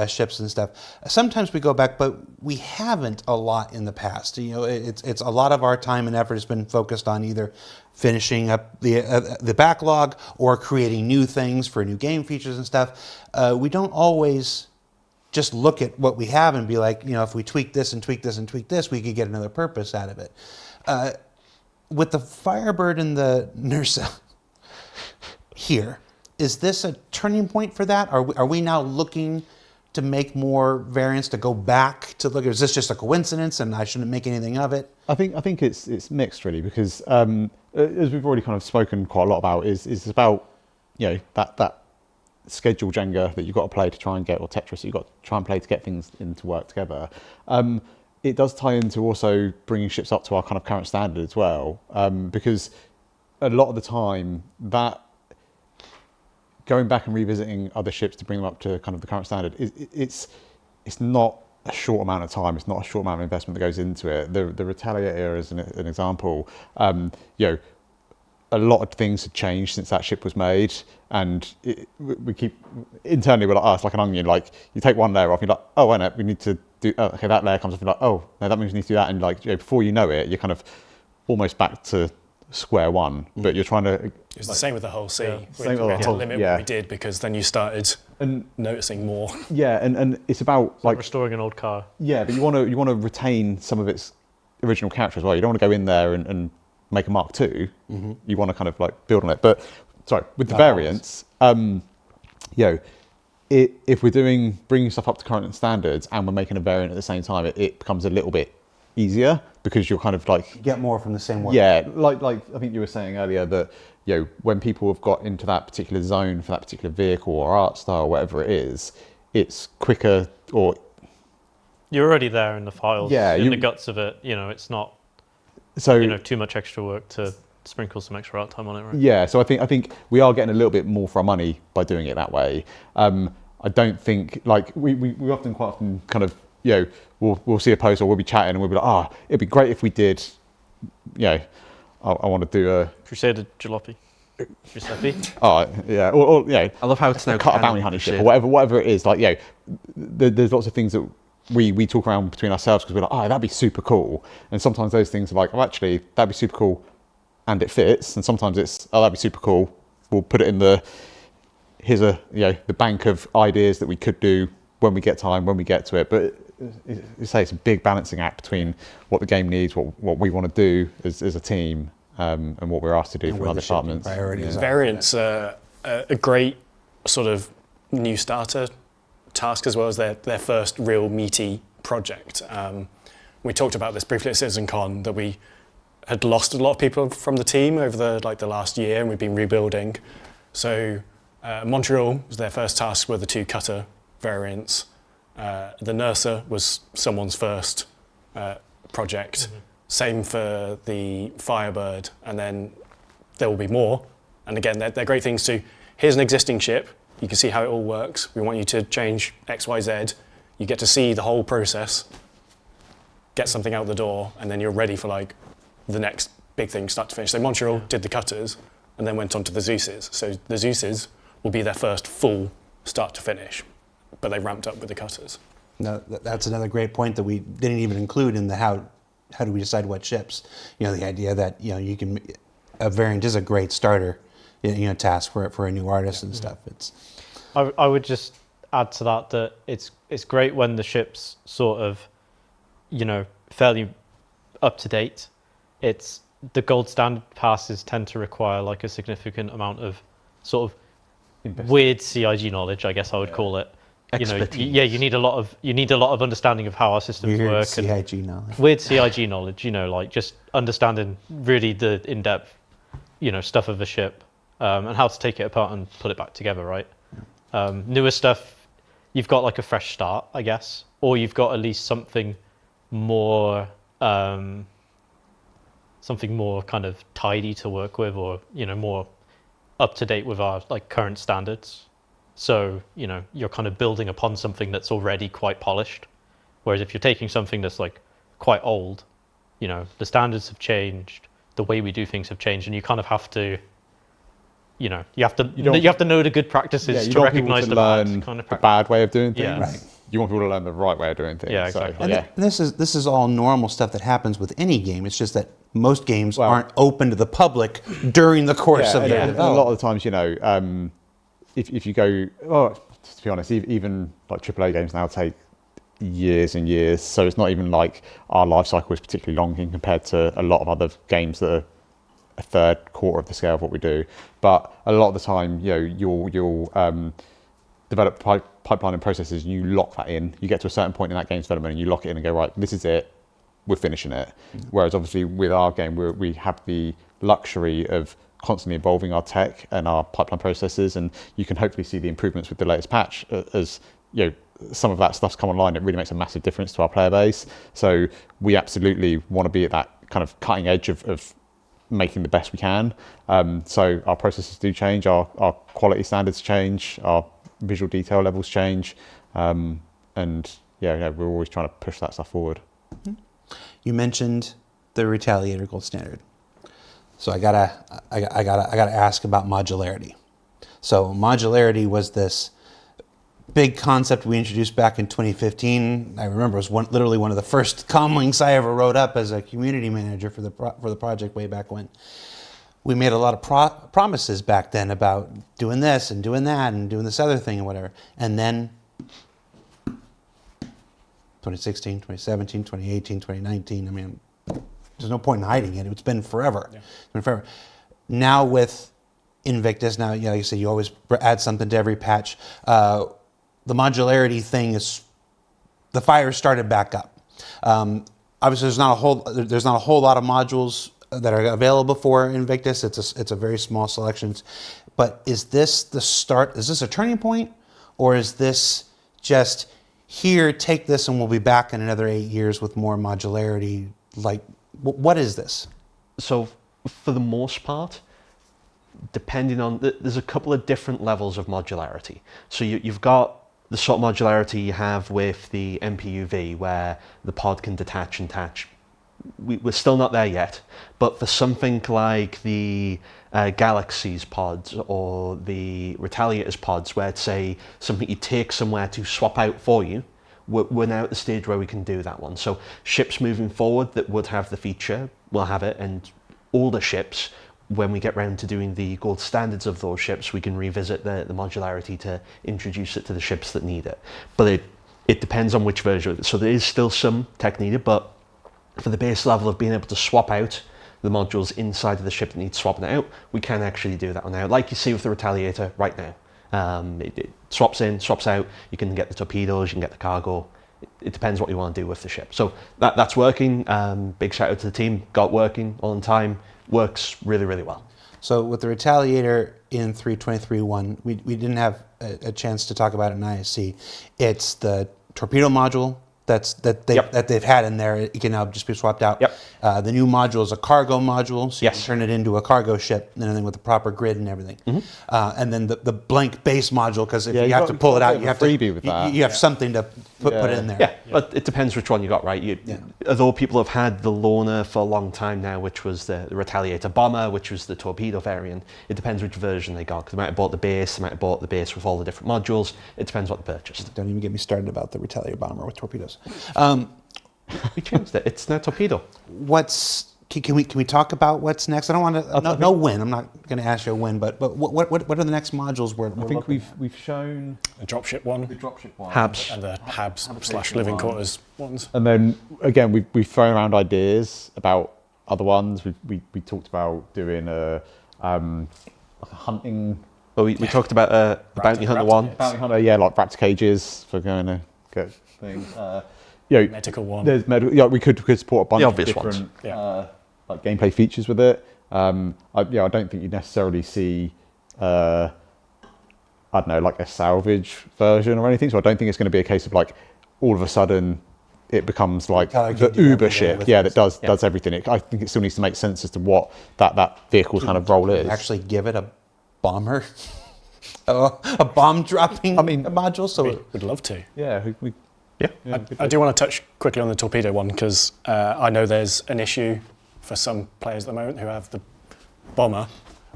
ships and stuff. Sometimes we go back, but we haven't a lot in the past. You know, it's a lot of our time and effort has been focused on either finishing up the backlog or creating new things for new game features and stuff. We don't always just look at what we have and be like, you know, if we tweak this and tweak this and tweak this, we could get another purpose out of it. With the Firebird and the Nursa here, is this a turning point for that? Are we now looking to make more variants to go back to look? Or is this just a coincidence and I shouldn't make anything of it? I think it's mixed really, because as we've already kind of spoken quite a lot about, is about, you know, that schedule Jenga that you've got to play to try and get, or Tetris that you've got to try and play to get things in to work together. It does tie into also bringing ships up to our kind of current standard as well, because a lot of the time that going back and revisiting other ships to bring them up to kind of the current standard, it's not a short amount of time. It's not a short amount of investment that goes into it. The Retaliator is an example. You know, a lot of things have changed since that ship was made, and we keep internally we're like, oh, it's like an onion. Like you take one layer off, you're like, oh, wait a minute, we need to do. Oh, okay, that layer comes off, you're like, oh, no, that means we need to do that, and like, you know, before you know it, you're kind of almost back to square one. But you're trying to. It's the same with the whole sea. We Same with the had to whole- limit what we did, because then you started noticing more. Yeah, and it's about like restoring an old car. Yeah, but you want to retain some of its original character as well. You don't want to go in there and make a Mark II. You want to kind of like build on it. But sorry, with the variants, you know, if we're bringing stuff up to current standards and we're making a variant at the same time, it becomes a little bit easier, because you're kind of like You get more from the same work. yeah, like I think you were saying earlier that, you know, when people have got into that particular zone for that particular vehicle or art style, whatever it is, it's quicker, or You're already there in the files, Yeah, in the guts of it. You know, it's not so you know too much extra work to sprinkle some extra art time on it, right? Yeah, so I think we are getting a little bit more for our money by doing it that way. I don't think, like, we quite often kind of, we'll see a post or we'll be chatting and we'll be like, it'd be great if we did, I want to do a Crusader Jalopy. Giuseppe. yeah, or I love how it's now cut a bounty hunter ship or whatever it is. Like, there's lots of things that we talk around between ourselves because we're like, that'd be super cool. And sometimes those things are like, actually, that'd be super cool, and it fits. And sometimes it's, that'd be super cool. We'll put it in the bank of ideas that we could do when we get time, when we get to it. But you say it's a big balancing act between what the game needs, what we want to do as a team. And what we're asked to do from other departments. Variants are a great sort of new starter task as well as their first real meaty project. We talked about this briefly at CitizenCon, that we had lost a lot of people from the team over the last year, and we've been rebuilding. So Montreal was their first task, were the 2 cutter variants. The Ursa was someone's first project. Mm-hmm. Same for the Firebird, and then there will be more. And again, they're great things to, here's an existing ship, you can see how it all works, we want you to change X, Y, Z, you get to see the whole process, get something out the door, and then you're ready for like the next big thing start to finish. So Montreal did the cutters, and then went on to the Zeuses. So the Zeuses will be their first full start to finish, but they ramped up with the cutters. No, that's another great point that we didn't even include in the how do we decide what ships? The idea that a variant is a great starter, task for a new artist and stuff. I would just add to that it's great when the ship's sort of, fairly up to date. It's the gold standard passes tend to require like a significant amount of sort of weird CIG knowledge, I guess I would call it. Expertise. You need a lot of understanding of how our systems work. CIG knowledge. Weird CIG knowledge, like just understanding really the in-depth, stuff of a ship, and how to take it apart and put it back together, right? Newer stuff, you've got like a fresh start, I guess, or you've got at least something more kind of tidy to work with, or more up to date with our like current standards. So, you're kind of building upon something that's already quite polished. Whereas if you're taking something that's like quite old, the standards have changed, the way we do things have changed, and you kind of have to, you have to know the good practices to recognize the bad kind of the bad way of doing things. Yeah. Right. You want people to learn the right way of doing things. Yeah, exactly. And this is all normal stuff that happens with any game. It's just that most games aren't open to the public during the course of their development. A lot of the times, if you go, to be honest, even like AAA games now take years and years, so it's not even like our life cycle is particularly long compared to a lot of other games that are a third, quarter of the scale of what we do. But a lot of the time, you'll develop pipeline and processes, and you lock that in. You get to a certain point in that game's development, and you lock it in and go, right, this is it, we're finishing it. Whereas obviously with our game, we have the luxury of constantly evolving our tech and our pipeline processes, and you can hopefully see the improvements with the latest patch. As some of that stuff's come online, it really makes a massive difference to our player base. So we absolutely want to be at that kind of cutting edge of making the best we can. So our processes do change, our quality standards change, our visual detail levels change, and we're always trying to push that stuff forward. You mentioned the Retaliator gold standard. So I gotta ask about modularity. So modularity was this big concept we introduced back in 2015. I remember it was literally one of the first comlinks I ever wrote up as a community manager for the project way back when. We made a lot of promises back then about doing this and doing that and doing this other thing and whatever. And then 2016, 2017, 2018, 2019, I mean, there's no point in hiding it. It's been forever. Yeah. It's been forever. Now with Invictus, now like you said, you always add something to every patch. The modularity thing is, the fire started back up. Obviously, there's not a whole lot of modules that are available for Invictus. It's a very small selection. But is this the start? Is this a turning point, or is this just here? Take this, and we'll be back in another 8 years with more modularity. Like, what is this? So for the most part, depending on, there's a couple of different levels of modularity. So you've got the sort of modularity you have with the MPUV, where the pod can detach and attach. We're still not there yet, but for something like the Galaxy's pods or the Retaliator's pods, where it's something you take somewhere to swap out for you, we're now at the stage where we can do that one. So ships moving forward that would have the feature will have it, and older ships, when we get round to doing the gold standards of those ships, we can revisit the modularity to introduce it to the ships that need it. But it depends on which version. So there is still some tech needed, but for the base level of being able to swap out the modules inside of the ship that needs swapping out, we can actually do that now, like you see with the Retaliator right now. It swaps in, swaps out. You can get the torpedoes, you can get the cargo. It depends what you want to do with the ship. So that's working. Big shout out to the team. Got working on time. Works really, really well. So with the Retaliator in 323.1, we didn't have a chance to talk about it in ISC. It's the torpedo module that they've had in there. It can now just be swapped out. Yep. The new module is a cargo module, so you Yes. can turn it into a cargo ship, and then with the proper grid and everything. And then the blank base module, because if you have to pull it out, you have to freebie with that. you have something to put in there. Yeah, but it depends which one you got, right? Although people have had the loaner for a long time now, which was the Retaliator bomber, which was the torpedo variant, it depends which version they got, because they might have bought the base, they might have bought the base with all the different modules. It depends what they purchased. Don't even get me started about the Retaliator bomber with torpedoes. We changed it. It's now torpedo. Can we talk about what's next? I don't want to no win. I'm not going to ask you a win, but what are the next modules we're I think we've shown The dropship one the dropship one. Habs. and the Habs / living quarters ones. And then again, we've thrown around ideas about other ones. We talked about doing a hunting Well, we talked about a bounty hunter one. bounty hunter, like raptor cages for going to get things. Medical one. There's we could support a bunch The of obvious different ones. like gameplay features with it. I don't think you necessarily see I don't know, like a salvage version or anything. So I don't think it's going to be a case of like all of a sudden it becomes like the Uber ship, that does everything. I think it still needs to make sense as to what that vehicle's kind of role is. actually give it a bomber, a bomb dropping module? So Would love to. Yeah, I do want to touch quickly on the torpedo one, because I know there's an issue for some players at the moment who have the bomber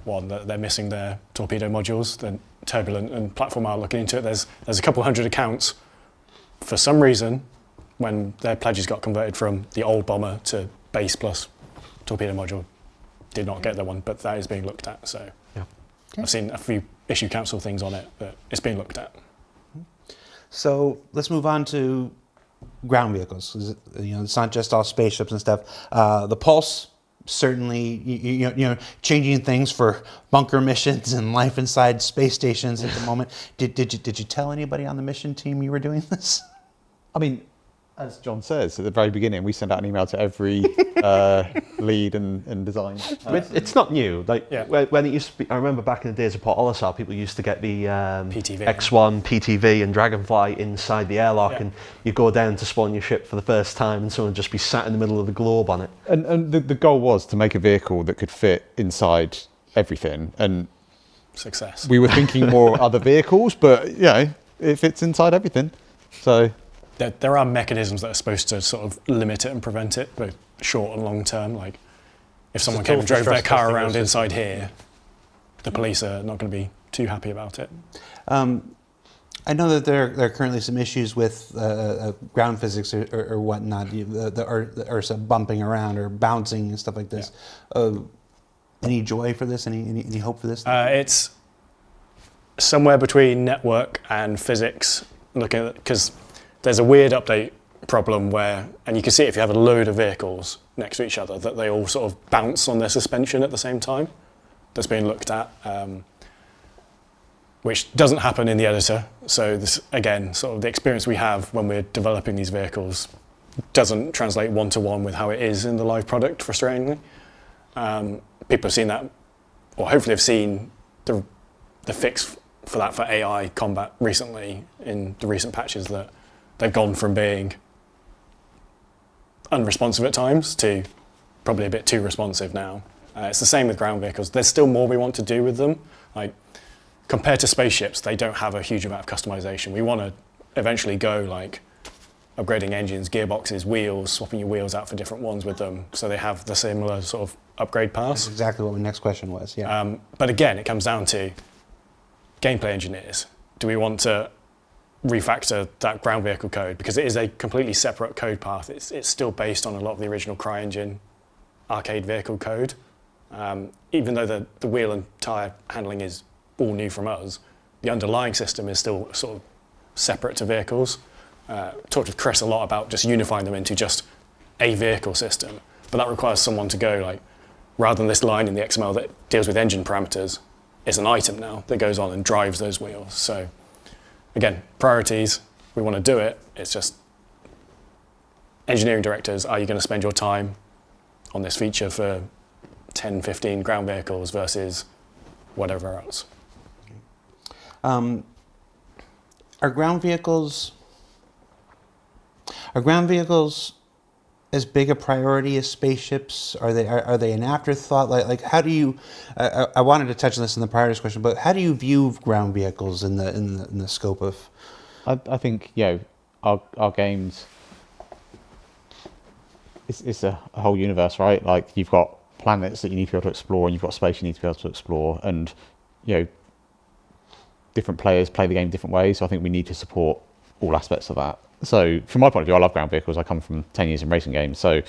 one, that they're missing their torpedo modules. Then Turbulent and Platform are looking into it. There's a couple hundred accounts. For some reason, when their pledges got converted from the old bomber to base plus torpedo module, did not get the one, but that is being looked at. So I've seen a few issue council things on it, but it's being looked at. So let's move on to ground vehicles. It's not just all spaceships and stuff. The Pulse, certainly, changing things for bunker missions and life inside space stations at the moment. Did you tell anybody on the mission team you were doing this? I mean, as John says at the very beginning, we send out an email to every lead and design. It's not new. Yeah. When it used to be, I remember back in the days of Port Olisar, people used to get the PTV. X1, PTV and Dragonfly inside the airlock, and you go down to spawn your ship for the first time and someone would just be sat in the middle of the globe on it. And the goal was to make a vehicle that could fit inside everything. And Success. we were thinking more other vehicles, but it fits inside everything. So There are mechanisms that are supposed to sort of limit it and prevent it, both short and long term. Like if someone came and drove their car around inside here, the police are not going to be too happy about it. I know that there are currently some issues with ground physics or whatnot, the Ursa bumping around or bouncing and stuff like this. Any joy for this? Any hope for this? It's somewhere between network and physics, looking at, because there's a weird update problem where, and you can see it if you have a load of vehicles next to each other, that they all sort of bounce on their suspension at the same time. That's being looked at, which doesn't happen in the editor. So this, again, sort of the experience we have when we're developing these vehicles doesn't translate one-to-one with how it is in the live product, frustratingly. People have seen that, or hopefully have seen the fix for that for AI combat recently in the recent patches, that they've gone from being unresponsive at times to probably a bit too responsive now. It's the same with ground vehicles. There's still more we want to do with them. Like, compared to spaceships, they don't have a huge amount of customization. We want to eventually go like upgrading engines, gearboxes, wheels, swapping your wheels out for different ones with them, so they have the similar sort of upgrade paths. That's exactly what my next question was. Yeah. But again, it comes down to gameplay engineers. Do we want to refactor that ground vehicle code? Because it is a completely separate code path. It's still based on a lot of the original CryEngine arcade vehicle code. Even though the wheel and tyre handling is all new from us, the underlying system is still sort of separate to vehicles. Talked with Chris a lot about just unifying them into just a vehicle system, but that requires someone to go like, rather than this line in the XML that deals with engine parameters, it's an item now that goes on and drives those wheels. So again, priorities, we want to do it. It's just engineering directors, are you going to spend your time on this feature for 10, 15 ground vehicles versus whatever else? Are ground vehicles as big a priority as spaceships? Are they an afterthought? Like how do you? I wanted to touch on this in the prior discussion, but how do you view ground vehicles in the scope of? I think our games. It's a whole universe, right? Like you've got planets that you need to be able to explore, and you've got space you need to be able to explore, and different players play the game different ways. So I think we need to support all aspects of that. So from my point of view, I love ground vehicles. I come from 10 years in racing games. So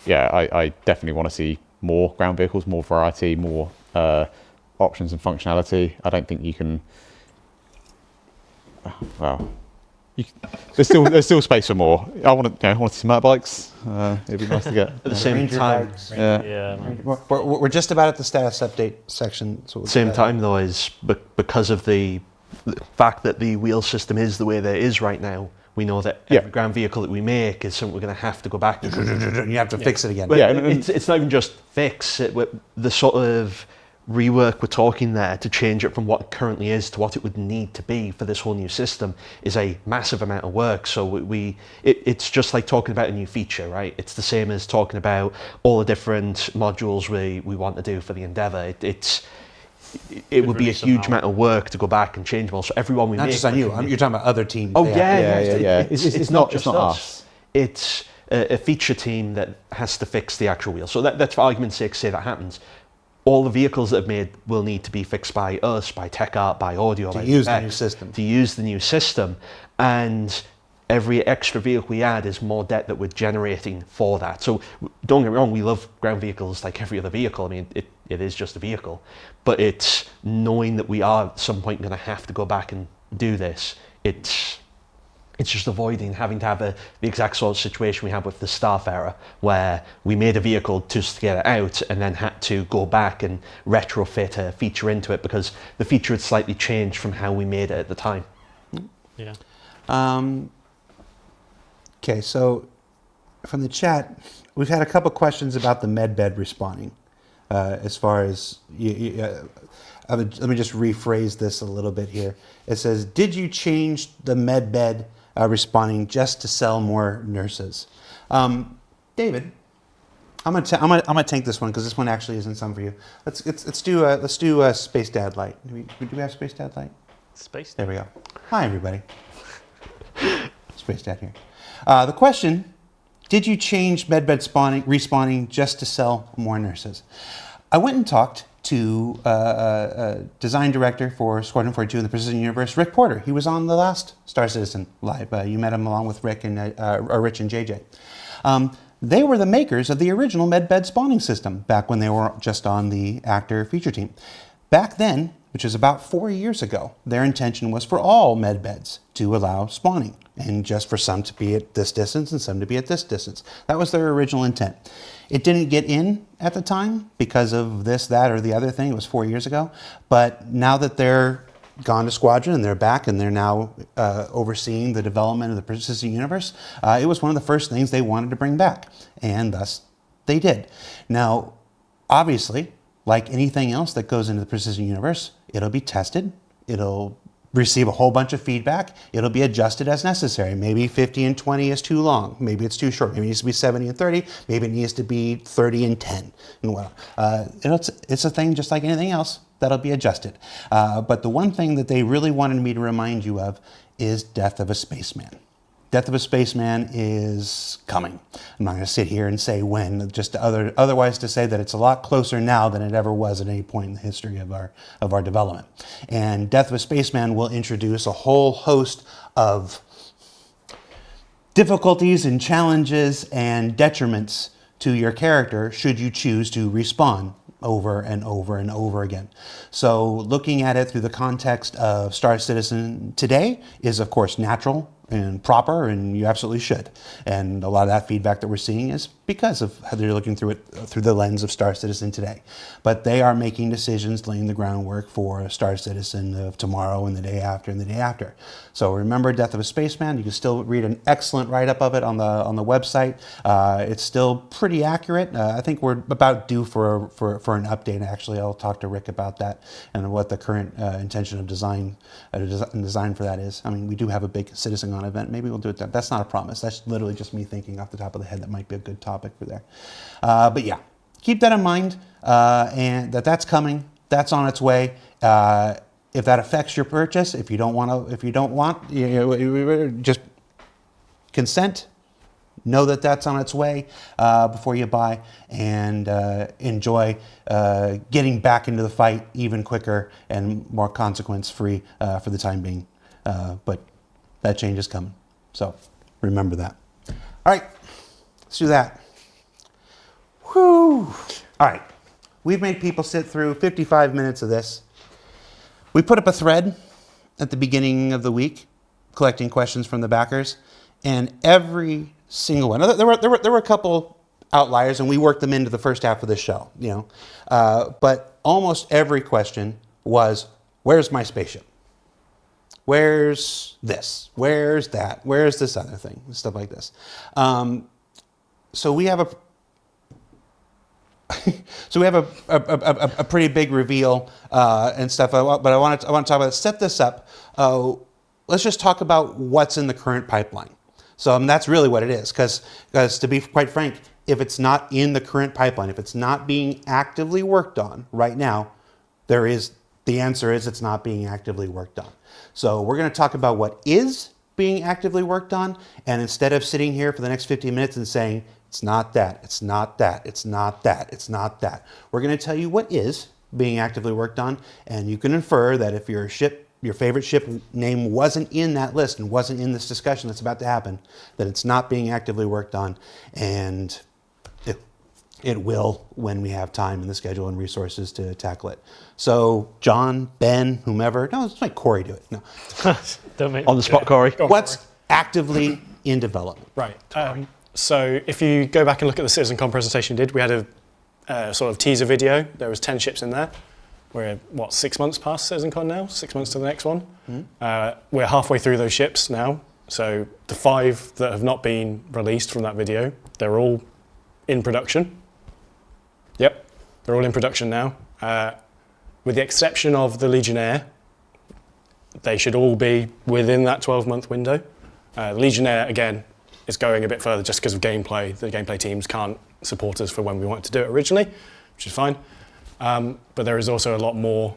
yeah, I definitely want to see more ground vehicles, more variety, more options and functionality. I don't think you can, there's still space for more. I want to see motorbikes. It'd be nice to get. At the same time, We're just about at the status update section. So same time though, is because of the fact that the wheel system is the way that it is right now, we know that every ground vehicle that we make is something we're going to have to go back and you have to fix it again. But it's not even just fix it. The sort of rework we're talking there to change it from what it currently is to what it would need to be for this whole new system is a massive amount of work. So it's just like talking about a new feature, right? It's the same as talking about all the different modules we want to do for the Endeavour. It would be a huge amount of work to go back and change them all. So everyone we not make, just on you. You're talking about other teams. Oh yeah. It's not just us. It's a feature team that has to fix the actual wheel. So that's for argument's sake, say that happens. All the vehicles that are made will need to be fixed by us, by Tech Art, by Audio, to by use Specs, the new system. To use the new system, and every extra vehicle we add is more debt that we're generating for that. So don't get me wrong, we love ground vehicles like every other vehicle. I mean, it is just a vehicle, but it's knowing that we are at some point going to have to go back and do this. It's just avoiding having to have the exact sort of situation we had with the Staff era, where we made a vehicle just to get it out and then had to go back and retrofit a feature into it because the feature had slightly changed from how we made it at the time. Yeah. Okay, so from the chat, we've had a couple questions about the medbed respawning. As far as, let me just rephrase this a little bit here. It says, did you change the medbed respawning just to sell more nurses? David, I'm gonna take this one because this one actually isn't some for you. Let's do Space Dad Light. Do we have Space Dad Light? Space. There we go. Hi everybody. Space Dad here. The question: did you change medbed respawning just to sell more nurses? I went and talked to design director for Squadron 42 in the Precision Universe, Rick Porter. He was on the last Star Citizen Live. You met him along with Rich and JJ. They were the makers of the original medbed spawning system back when they were just on the actor feature team. Back then, which is about 4 years ago, their intention was for all medbeds to allow spawning, and just for some to be at this distance and some to be at this distance. That was their original intent. It didn't get in at the time because of this, that, or the other thing. It was 4 years ago. But now that they're gone to Squadron and they're back and they're now overseeing the development of the Precision Universe, it was one of the first things they wanted to bring back. And thus, they did. Now, obviously, like anything else that goes into the Precision Universe, it'll be tested. It'll receive a whole bunch of feedback. It'll be adjusted as necessary. Maybe 50 and 20 is too long. Maybe it's too short. Maybe it needs to be 70 and 30. Maybe it needs to be 30 and 10. And well, it's a thing just like anything else that'll be adjusted. But the one thing that they really wanted me to remind you of is Death of a Spaceman. Death of a Spaceman is coming. I'm not going to sit here and say when, just otherwise to say that it's a lot closer now than it ever was at any point in the history of our development. And Death of a Spaceman will introduce a whole host of difficulties and challenges and detriments to your character should you choose to respawn over and over and over again. So looking at it through the context of Star Citizen today is of course natural and proper, and you absolutely should. And a lot of that feedback that we're seeing is because of how they're looking through it through the lens of Star Citizen today. But they are making decisions, laying the groundwork for Star Citizen of tomorrow and the day after and the day after. So remember Death of a Spaceman. You can still read an excellent write-up of it on the website. It's still pretty accurate. I think we're about due for an update. Actually, I'll talk to Rick about that and what the current intention of design for that is. I mean, we do have a big Citizen event. Maybe we'll do it. That's not a promise. That's literally just me thinking off the top of the head. That might be a good topic for there. But yeah, keep that in mind, and that's coming. That's on its way. If that affects your purchase, if you don't want, just consent. Know that that's on its way before you buy, and enjoy getting back into the fight even quicker and more consequence-free for the time being. But that change is coming. So remember that. All right, let's do that. Whew. All right, we've made people sit through 55 minutes of this. We put up a thread at the beginning of the week collecting questions from the backers, and every single one. There were a couple outliers, and we worked them into the first half of the show, but almost every question was, where's my spaceship? Where's this? Where's that? Where's this other thing? Stuff like this. So we have a pretty big reveal and stuff. But I want to talk about set this up. Let's just talk about what's in the current pipeline. So that's really what it is. Because to be quite frank, if it's not in the current pipeline, if it's not being actively worked on right now, the answer is it's not being actively worked on. So we're going to talk about what is being actively worked on, and instead of sitting here for the next 15 minutes and saying, it's not that, it's not that, it's not that, it's not that, we're going to tell you what is being actively worked on, and you can infer that if your favorite ship name wasn't in that list and wasn't in this discussion that's about to happen, that it's not being actively worked on, and it will when we have time in the schedule and resources to tackle it. So John, Ben, whomever, no, let's make Corey do it. No. On the spot, Corey. What's actively in development? Right. So if you go back and look at the CitizenCon presentation we did, we had a sort of teaser video. There was 10 ships in there. We're, 6 months past CitizenCon now? 6 months to the next one. Mm-hmm. We're halfway through those ships now. So the 5 that have not been released from that video, they're all in production. Yep, they're all in production now. With the exception of the Legionnaire, they should all be within that 12-month window. Legionnaire, again, is going a bit further just because of gameplay. The gameplay teams can't support us for when we wanted to do it originally, which is fine. But there is also a lot more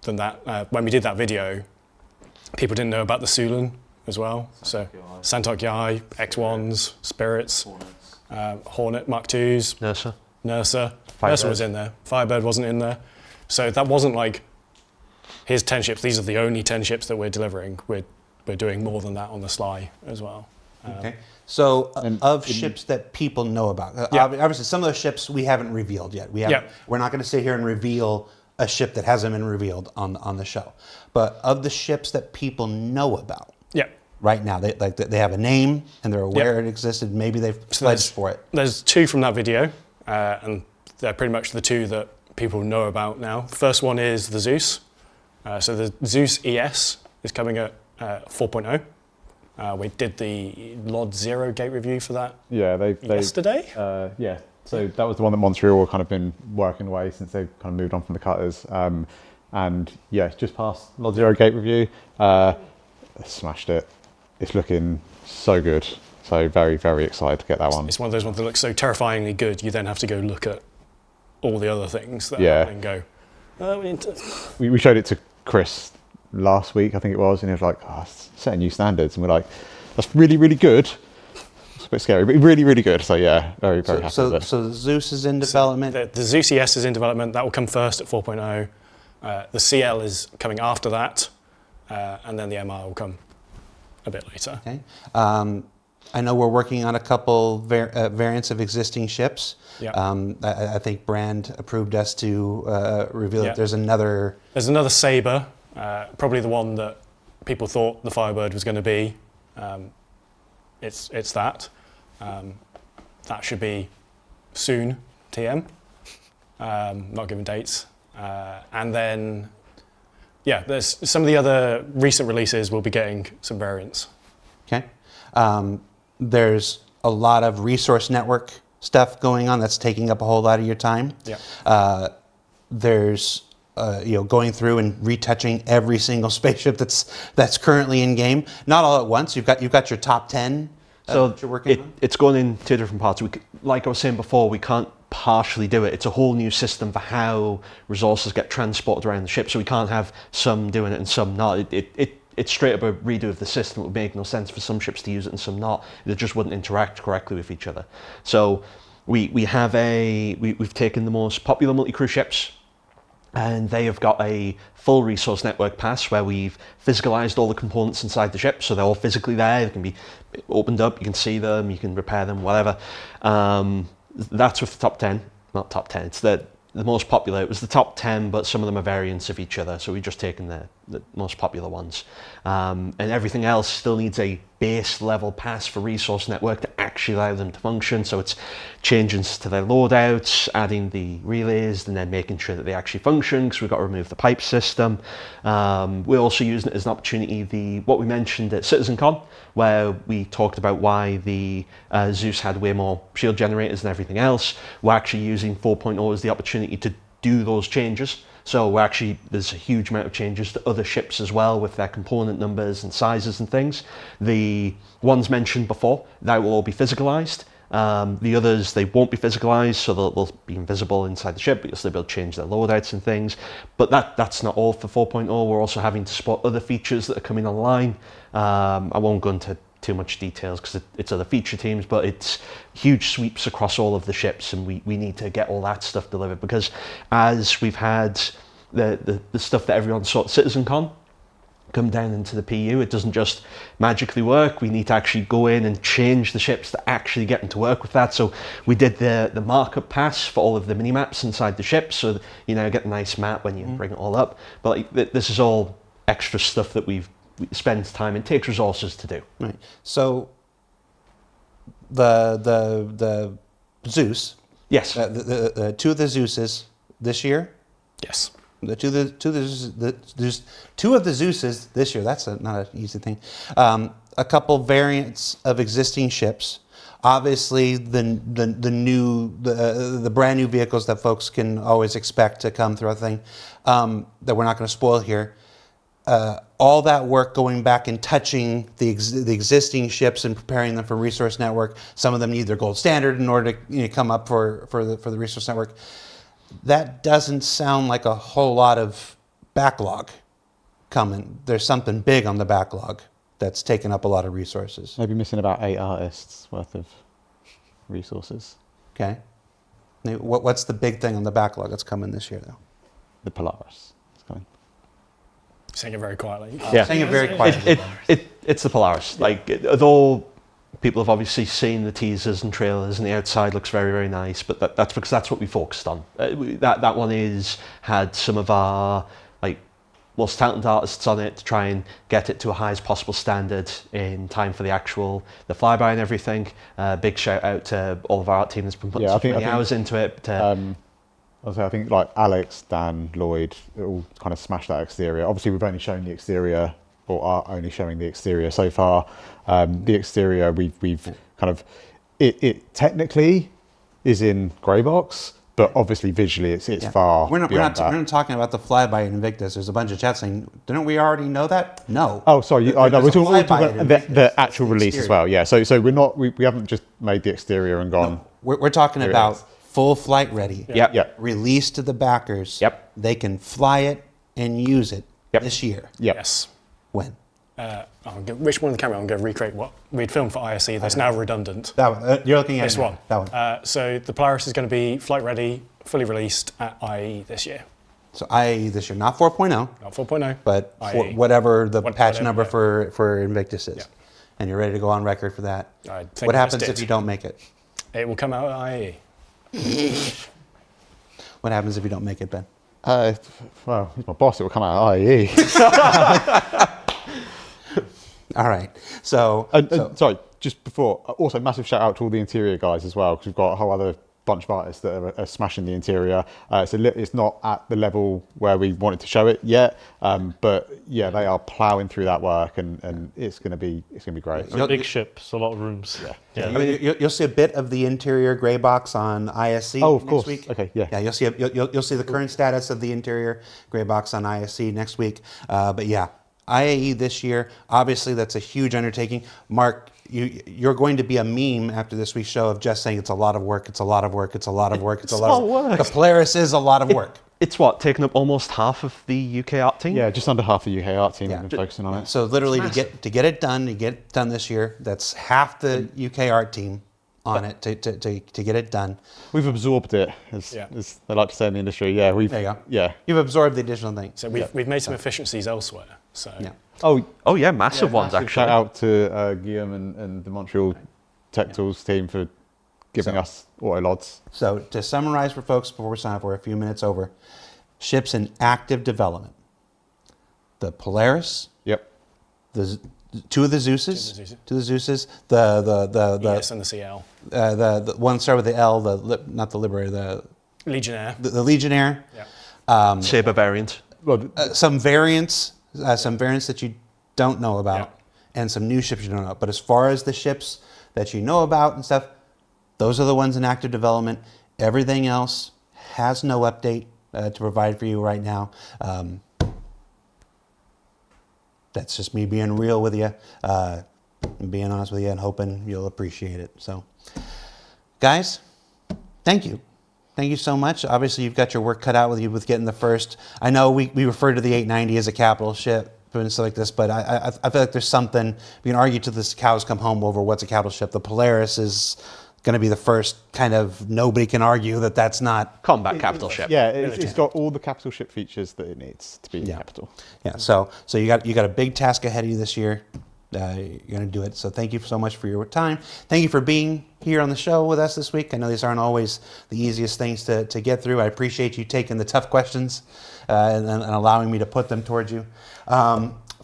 than that. When we did that video, people didn't know about the Sulan as well. Santok Yai, X1s, Spirits, Hornet Mark IIs, Nursa was in there. Firebird wasn't in there. So that wasn't like, here's 10 ships. These are the only 10 ships that we're delivering. We're doing more than that on the sly as well. Okay. So ships that people know about. Obviously, some of those ships we haven't revealed yet. We're not going to sit here and reveal a ship that hasn't been revealed on the show. But of the ships that people know about, right now, they have a name and they're aware it existed. Maybe they've pledged for it. There's 2 from that video, and they're pretty much the 2 that people know about now. The first one is the Zeus. So the Zeus ES is coming at 4.0. We did the Lod 0 gate review for that yesterday. So that was the one that Montreal kind of been working away since they've kind of moved on from the cutters. and yeah, it's just passed Mod Zero gate review. Smashed it. It's looking so good. So very, very excited to get that one. It's one of those ones that looks so terrifyingly good, you then have to go look at all the other things that Yeah. happen and go, oh, we need to... We showed it to Chris last week, I think it was, and he was like, oh, it's setting new standards. And we're like, that's really, really good. It's a bit scary, but really, really good. So yeah, very, very happy with it. So Zeus is in development? The Zeus ES is in development. That will come first at 4.0. The CL is coming after that, and then the MR will come a bit later. Okay. I know we're working on a couple variants of existing ships. Yeah. I think Brand approved us to reveal Yeah. that there's another... There's another Sabre, probably the one that people thought the Firebird was going to be. It's that. That should be soon, TM. Not giving dates. And then, yeah, there's some of the other recent releases will be getting some variants. Okay. There's a lot of resource network stuff going on that's taking up a whole lot of your time. Yeah. There's going through and retouching every single spaceship that's currently in game. Not all at once. You've got your top 10 that you're working on. It's going in two different parts. Like I was saying before, we can't partially do it. It's a whole new system for how resources get transported around the ship. So we can't have some doing it and some not. It's straight up a redo of the system. It would make no sense for some ships to use it and some not. They just wouldn't interact correctly with each other. So we've taken the most popular multi-crew ships, and they have got a full resource network pass where we've physicalized all the components inside the ship, so they're all physically there. They can be opened up, you can see them, you can repair them, whatever. That's with the top 10. Not top 10, it's the most popular. It was the top 10, but some of them are variants of each other, so we've just taken the most popular ones. And everything else still needs a base level pass for resource network to actually allow them to function. So it's changes to their loadouts, adding the relays, and then making sure that they actually function, because we've got to remove the pipe system. We're also using it as an opportunity, what we mentioned at CitizenCon, where we talked about why the Zeus had way more shield generators than everything else. We're actually using 4.0 as the opportunity to do those changes. So there's a huge amount of changes to other ships as well with their component numbers and sizes and things. The ones mentioned before, that will all be physicalized. The others, they won't be physicalized, so they'll be invisible inside the ship, but you'll still be able to change their loadouts and things. But that's not all for 4.0. We're also having to support other features that are coming online. I won't go into too much details because it's other feature teams, but it's huge sweeps across all of the ships, and we need to get all that stuff delivered, because as we've had the stuff that everyone saw at CitizenCon come down into the PU, it doesn't just magically work. We need to actually go in and change the ships to actually get them to work with that. So we did the markup pass for all of the mini maps inside the ship, so get a nice map when you bring it all up. But this is all extra stuff that we spend time and takes resources to do. Right. So the Zeus. Yes. The two of the Zeuses this year. Yes. The two of the Zeuses this year. That's not an easy thing. A couple variants of existing ships. Obviously, the brand new vehicles that folks can always expect to come through a thing that we're not going to spoil here. All that work going back and touching the existing ships and preparing them for resource network. Some of them need their gold standard in order to come up for the resource network. That doesn't sound like a whole lot of backlog coming. There's something big on the backlog that's taken up a lot of resources. Maybe missing about 8 artists worth of resources. Okay. Now, what's the big thing on the backlog that's coming this year, though? The Polaris is coming. Saying it very quietly. Yeah. Saying it very quietly. It's the Polaris. Although people have obviously seen the teasers and trailers, and the outside looks very, very nice, but that's because that's what we focused on. That one had some of our most talented artists on it to try and get it to a highest possible standard in time for the flyby and everything. Big shout out to all of our art team that's been putting so many hours into it. I think Alex, Dan, Lloyd, all kind of smashed that exterior. Obviously, we've only shown the exterior, or are only showing the exterior so far. The exterior, we've kind of, it technically is in grey box, But obviously, visually, it's far We're not beyond that. we're not talking about the flyby in Invictus. There's a bunch of chat saying, "Didn't we already know that?" No. Oh, sorry. We're We're talking flyby about at Invictus. the That's actual the release as exterior. well. Yeah. So we're not. We haven't just made the exterior and gone. We're talking Here it about is. full flight ready. Yep. Yeah. Released to the backers. Yep. They can fly it and use it Yep. this year. Yep. Yes. When? Which one of the camera? I'm going to recreate what we'd filmed for ISE that's now redundant. That one. You're looking at This it now. one. That one. So the Polaris is going to be flight ready, fully released at IE this year. So IAE this year, not 4.0, Not 4.0. but for IE. whatever the patch Whatever, number yeah. for Invictus is. Yeah. And you're ready to go on record for that. I think What we happens just if did. you don't make it? It will come out at IE. What happens if you don't make it, Ben? Well, he's my boss. It will come out of IE. All right. So, Sorry, just before. Also, massive shout out to all the interior guys as well, because we've got a whole other bunch of artists that are smashing the interior. It's not at the level where we wanted to show it yet, but yeah, they are ploughing through that work, and it's going to be great. You'll- Big ships, a lot of rooms. Yeah. you'll see a bit of the interior gray box on ISC Oh, of next course. week. Okay, yeah. Yeah, you'll see the current status of the interior gray box on ISC next week. But yeah, IAE this year, obviously that's a huge undertaking. Mark, you're going to be a meme after this week's show of just saying it's a lot of work, it's a lot of work, it's a lot of work, it's a lot of work. The Polaris is a lot of work. It's what, taking up almost half of the UK art team? Yeah, just under half the UK art team Yeah. have been focusing on it. So literally to get it done this year, that's half the UK art team on it to get it done. We've absorbed it, as they like to say in the industry. Yeah, There you go. Yeah. You've absorbed the additional thing. So we've made some efficiencies elsewhere. So Yeah. Oh yeah, massive ones Massive actually. Shout out to Guillaume and the Montreal Tech Tools team for giving us auto lods. So to summarize for folks before we sign up, we're a few minutes over. Ships in active development. The Polaris, Yep. two of the Zeuses, the ES and the CL. the one start with the L, not the Liberator, Legionnaire. the Legionnaire. Yeah. Saber variant. Well, Some variants that you don't know about, and some new ships you don't know. But as far as the ships that you know about and stuff, those are the ones in active development. Everything else has no update to provide for you right now. That's just me being real with you, and being honest with you, and hoping you'll appreciate it. So, guys, thank you. Thank you so much. Obviously, you've got your work cut out with you with getting the first. I know we refer to the 890 as a capital ship and stuff like this, but I feel like there's something, we can argue till the cows come home over what's a capital ship. The Polaris is going to be the first kind of, nobody can argue that that's not. Combat capital ship. yeah, it's got all the capital ship features that it needs to be capital. Yeah, so you got a big task ahead of you this year. You're going to do it. So thank you so much for your time. Thank you for being here on the show with us this week. I know these aren't always the easiest things to get through. I appreciate you taking the tough questions and allowing me to put them towards you.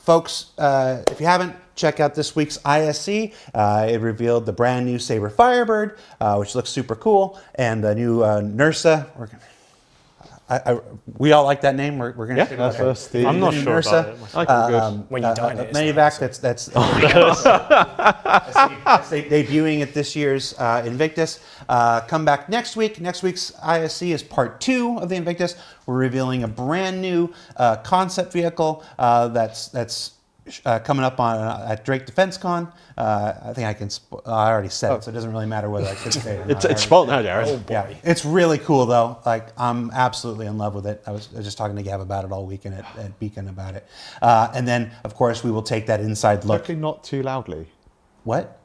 Folks, if you haven't, check out this week's ISC. It revealed the brand new Sabre Firebird, which looks super cool, and the new Nursa. We all like that name. We're going to stick with that. Steve. I'm not The new sure Nursa, about it myself. When you dine it, Medivac, that's that's debuting at this year's Invictus. Come back next week. Next week's ISC is part 2 of the Invictus. We're revealing a brand new concept vehicle that's coming up on at Drake Defense Con. I think I can. I already said it, so it doesn't really matter whether I could say it or not. It's spoiled now, Jared. Oh boy. Yeah, it's really cool though. Like, I'm absolutely in love with it. I was just talking to Gav about it all weekend at Beacon about it. And then, of course, we will take that inside look. Hopefully not too loudly. What?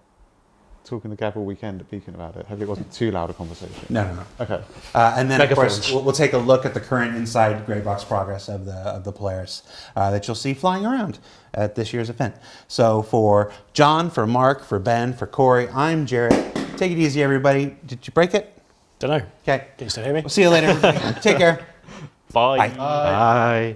Talking to Gav all weekend at Beacon about it. Hopefully it wasn't too loud a conversation. No. Okay. And then, of course, Megaphones. we'll take a look at the current inside gray box progress of the Polaris that you'll see flying around at this year's event. So for John, for Mark, for Ben, for Corey, I'm Jared. Take it easy, everybody. Did you break it? Don't know. Okay. Can you still hear me? We'll see you later. Take care. Bye. Bye. Bye.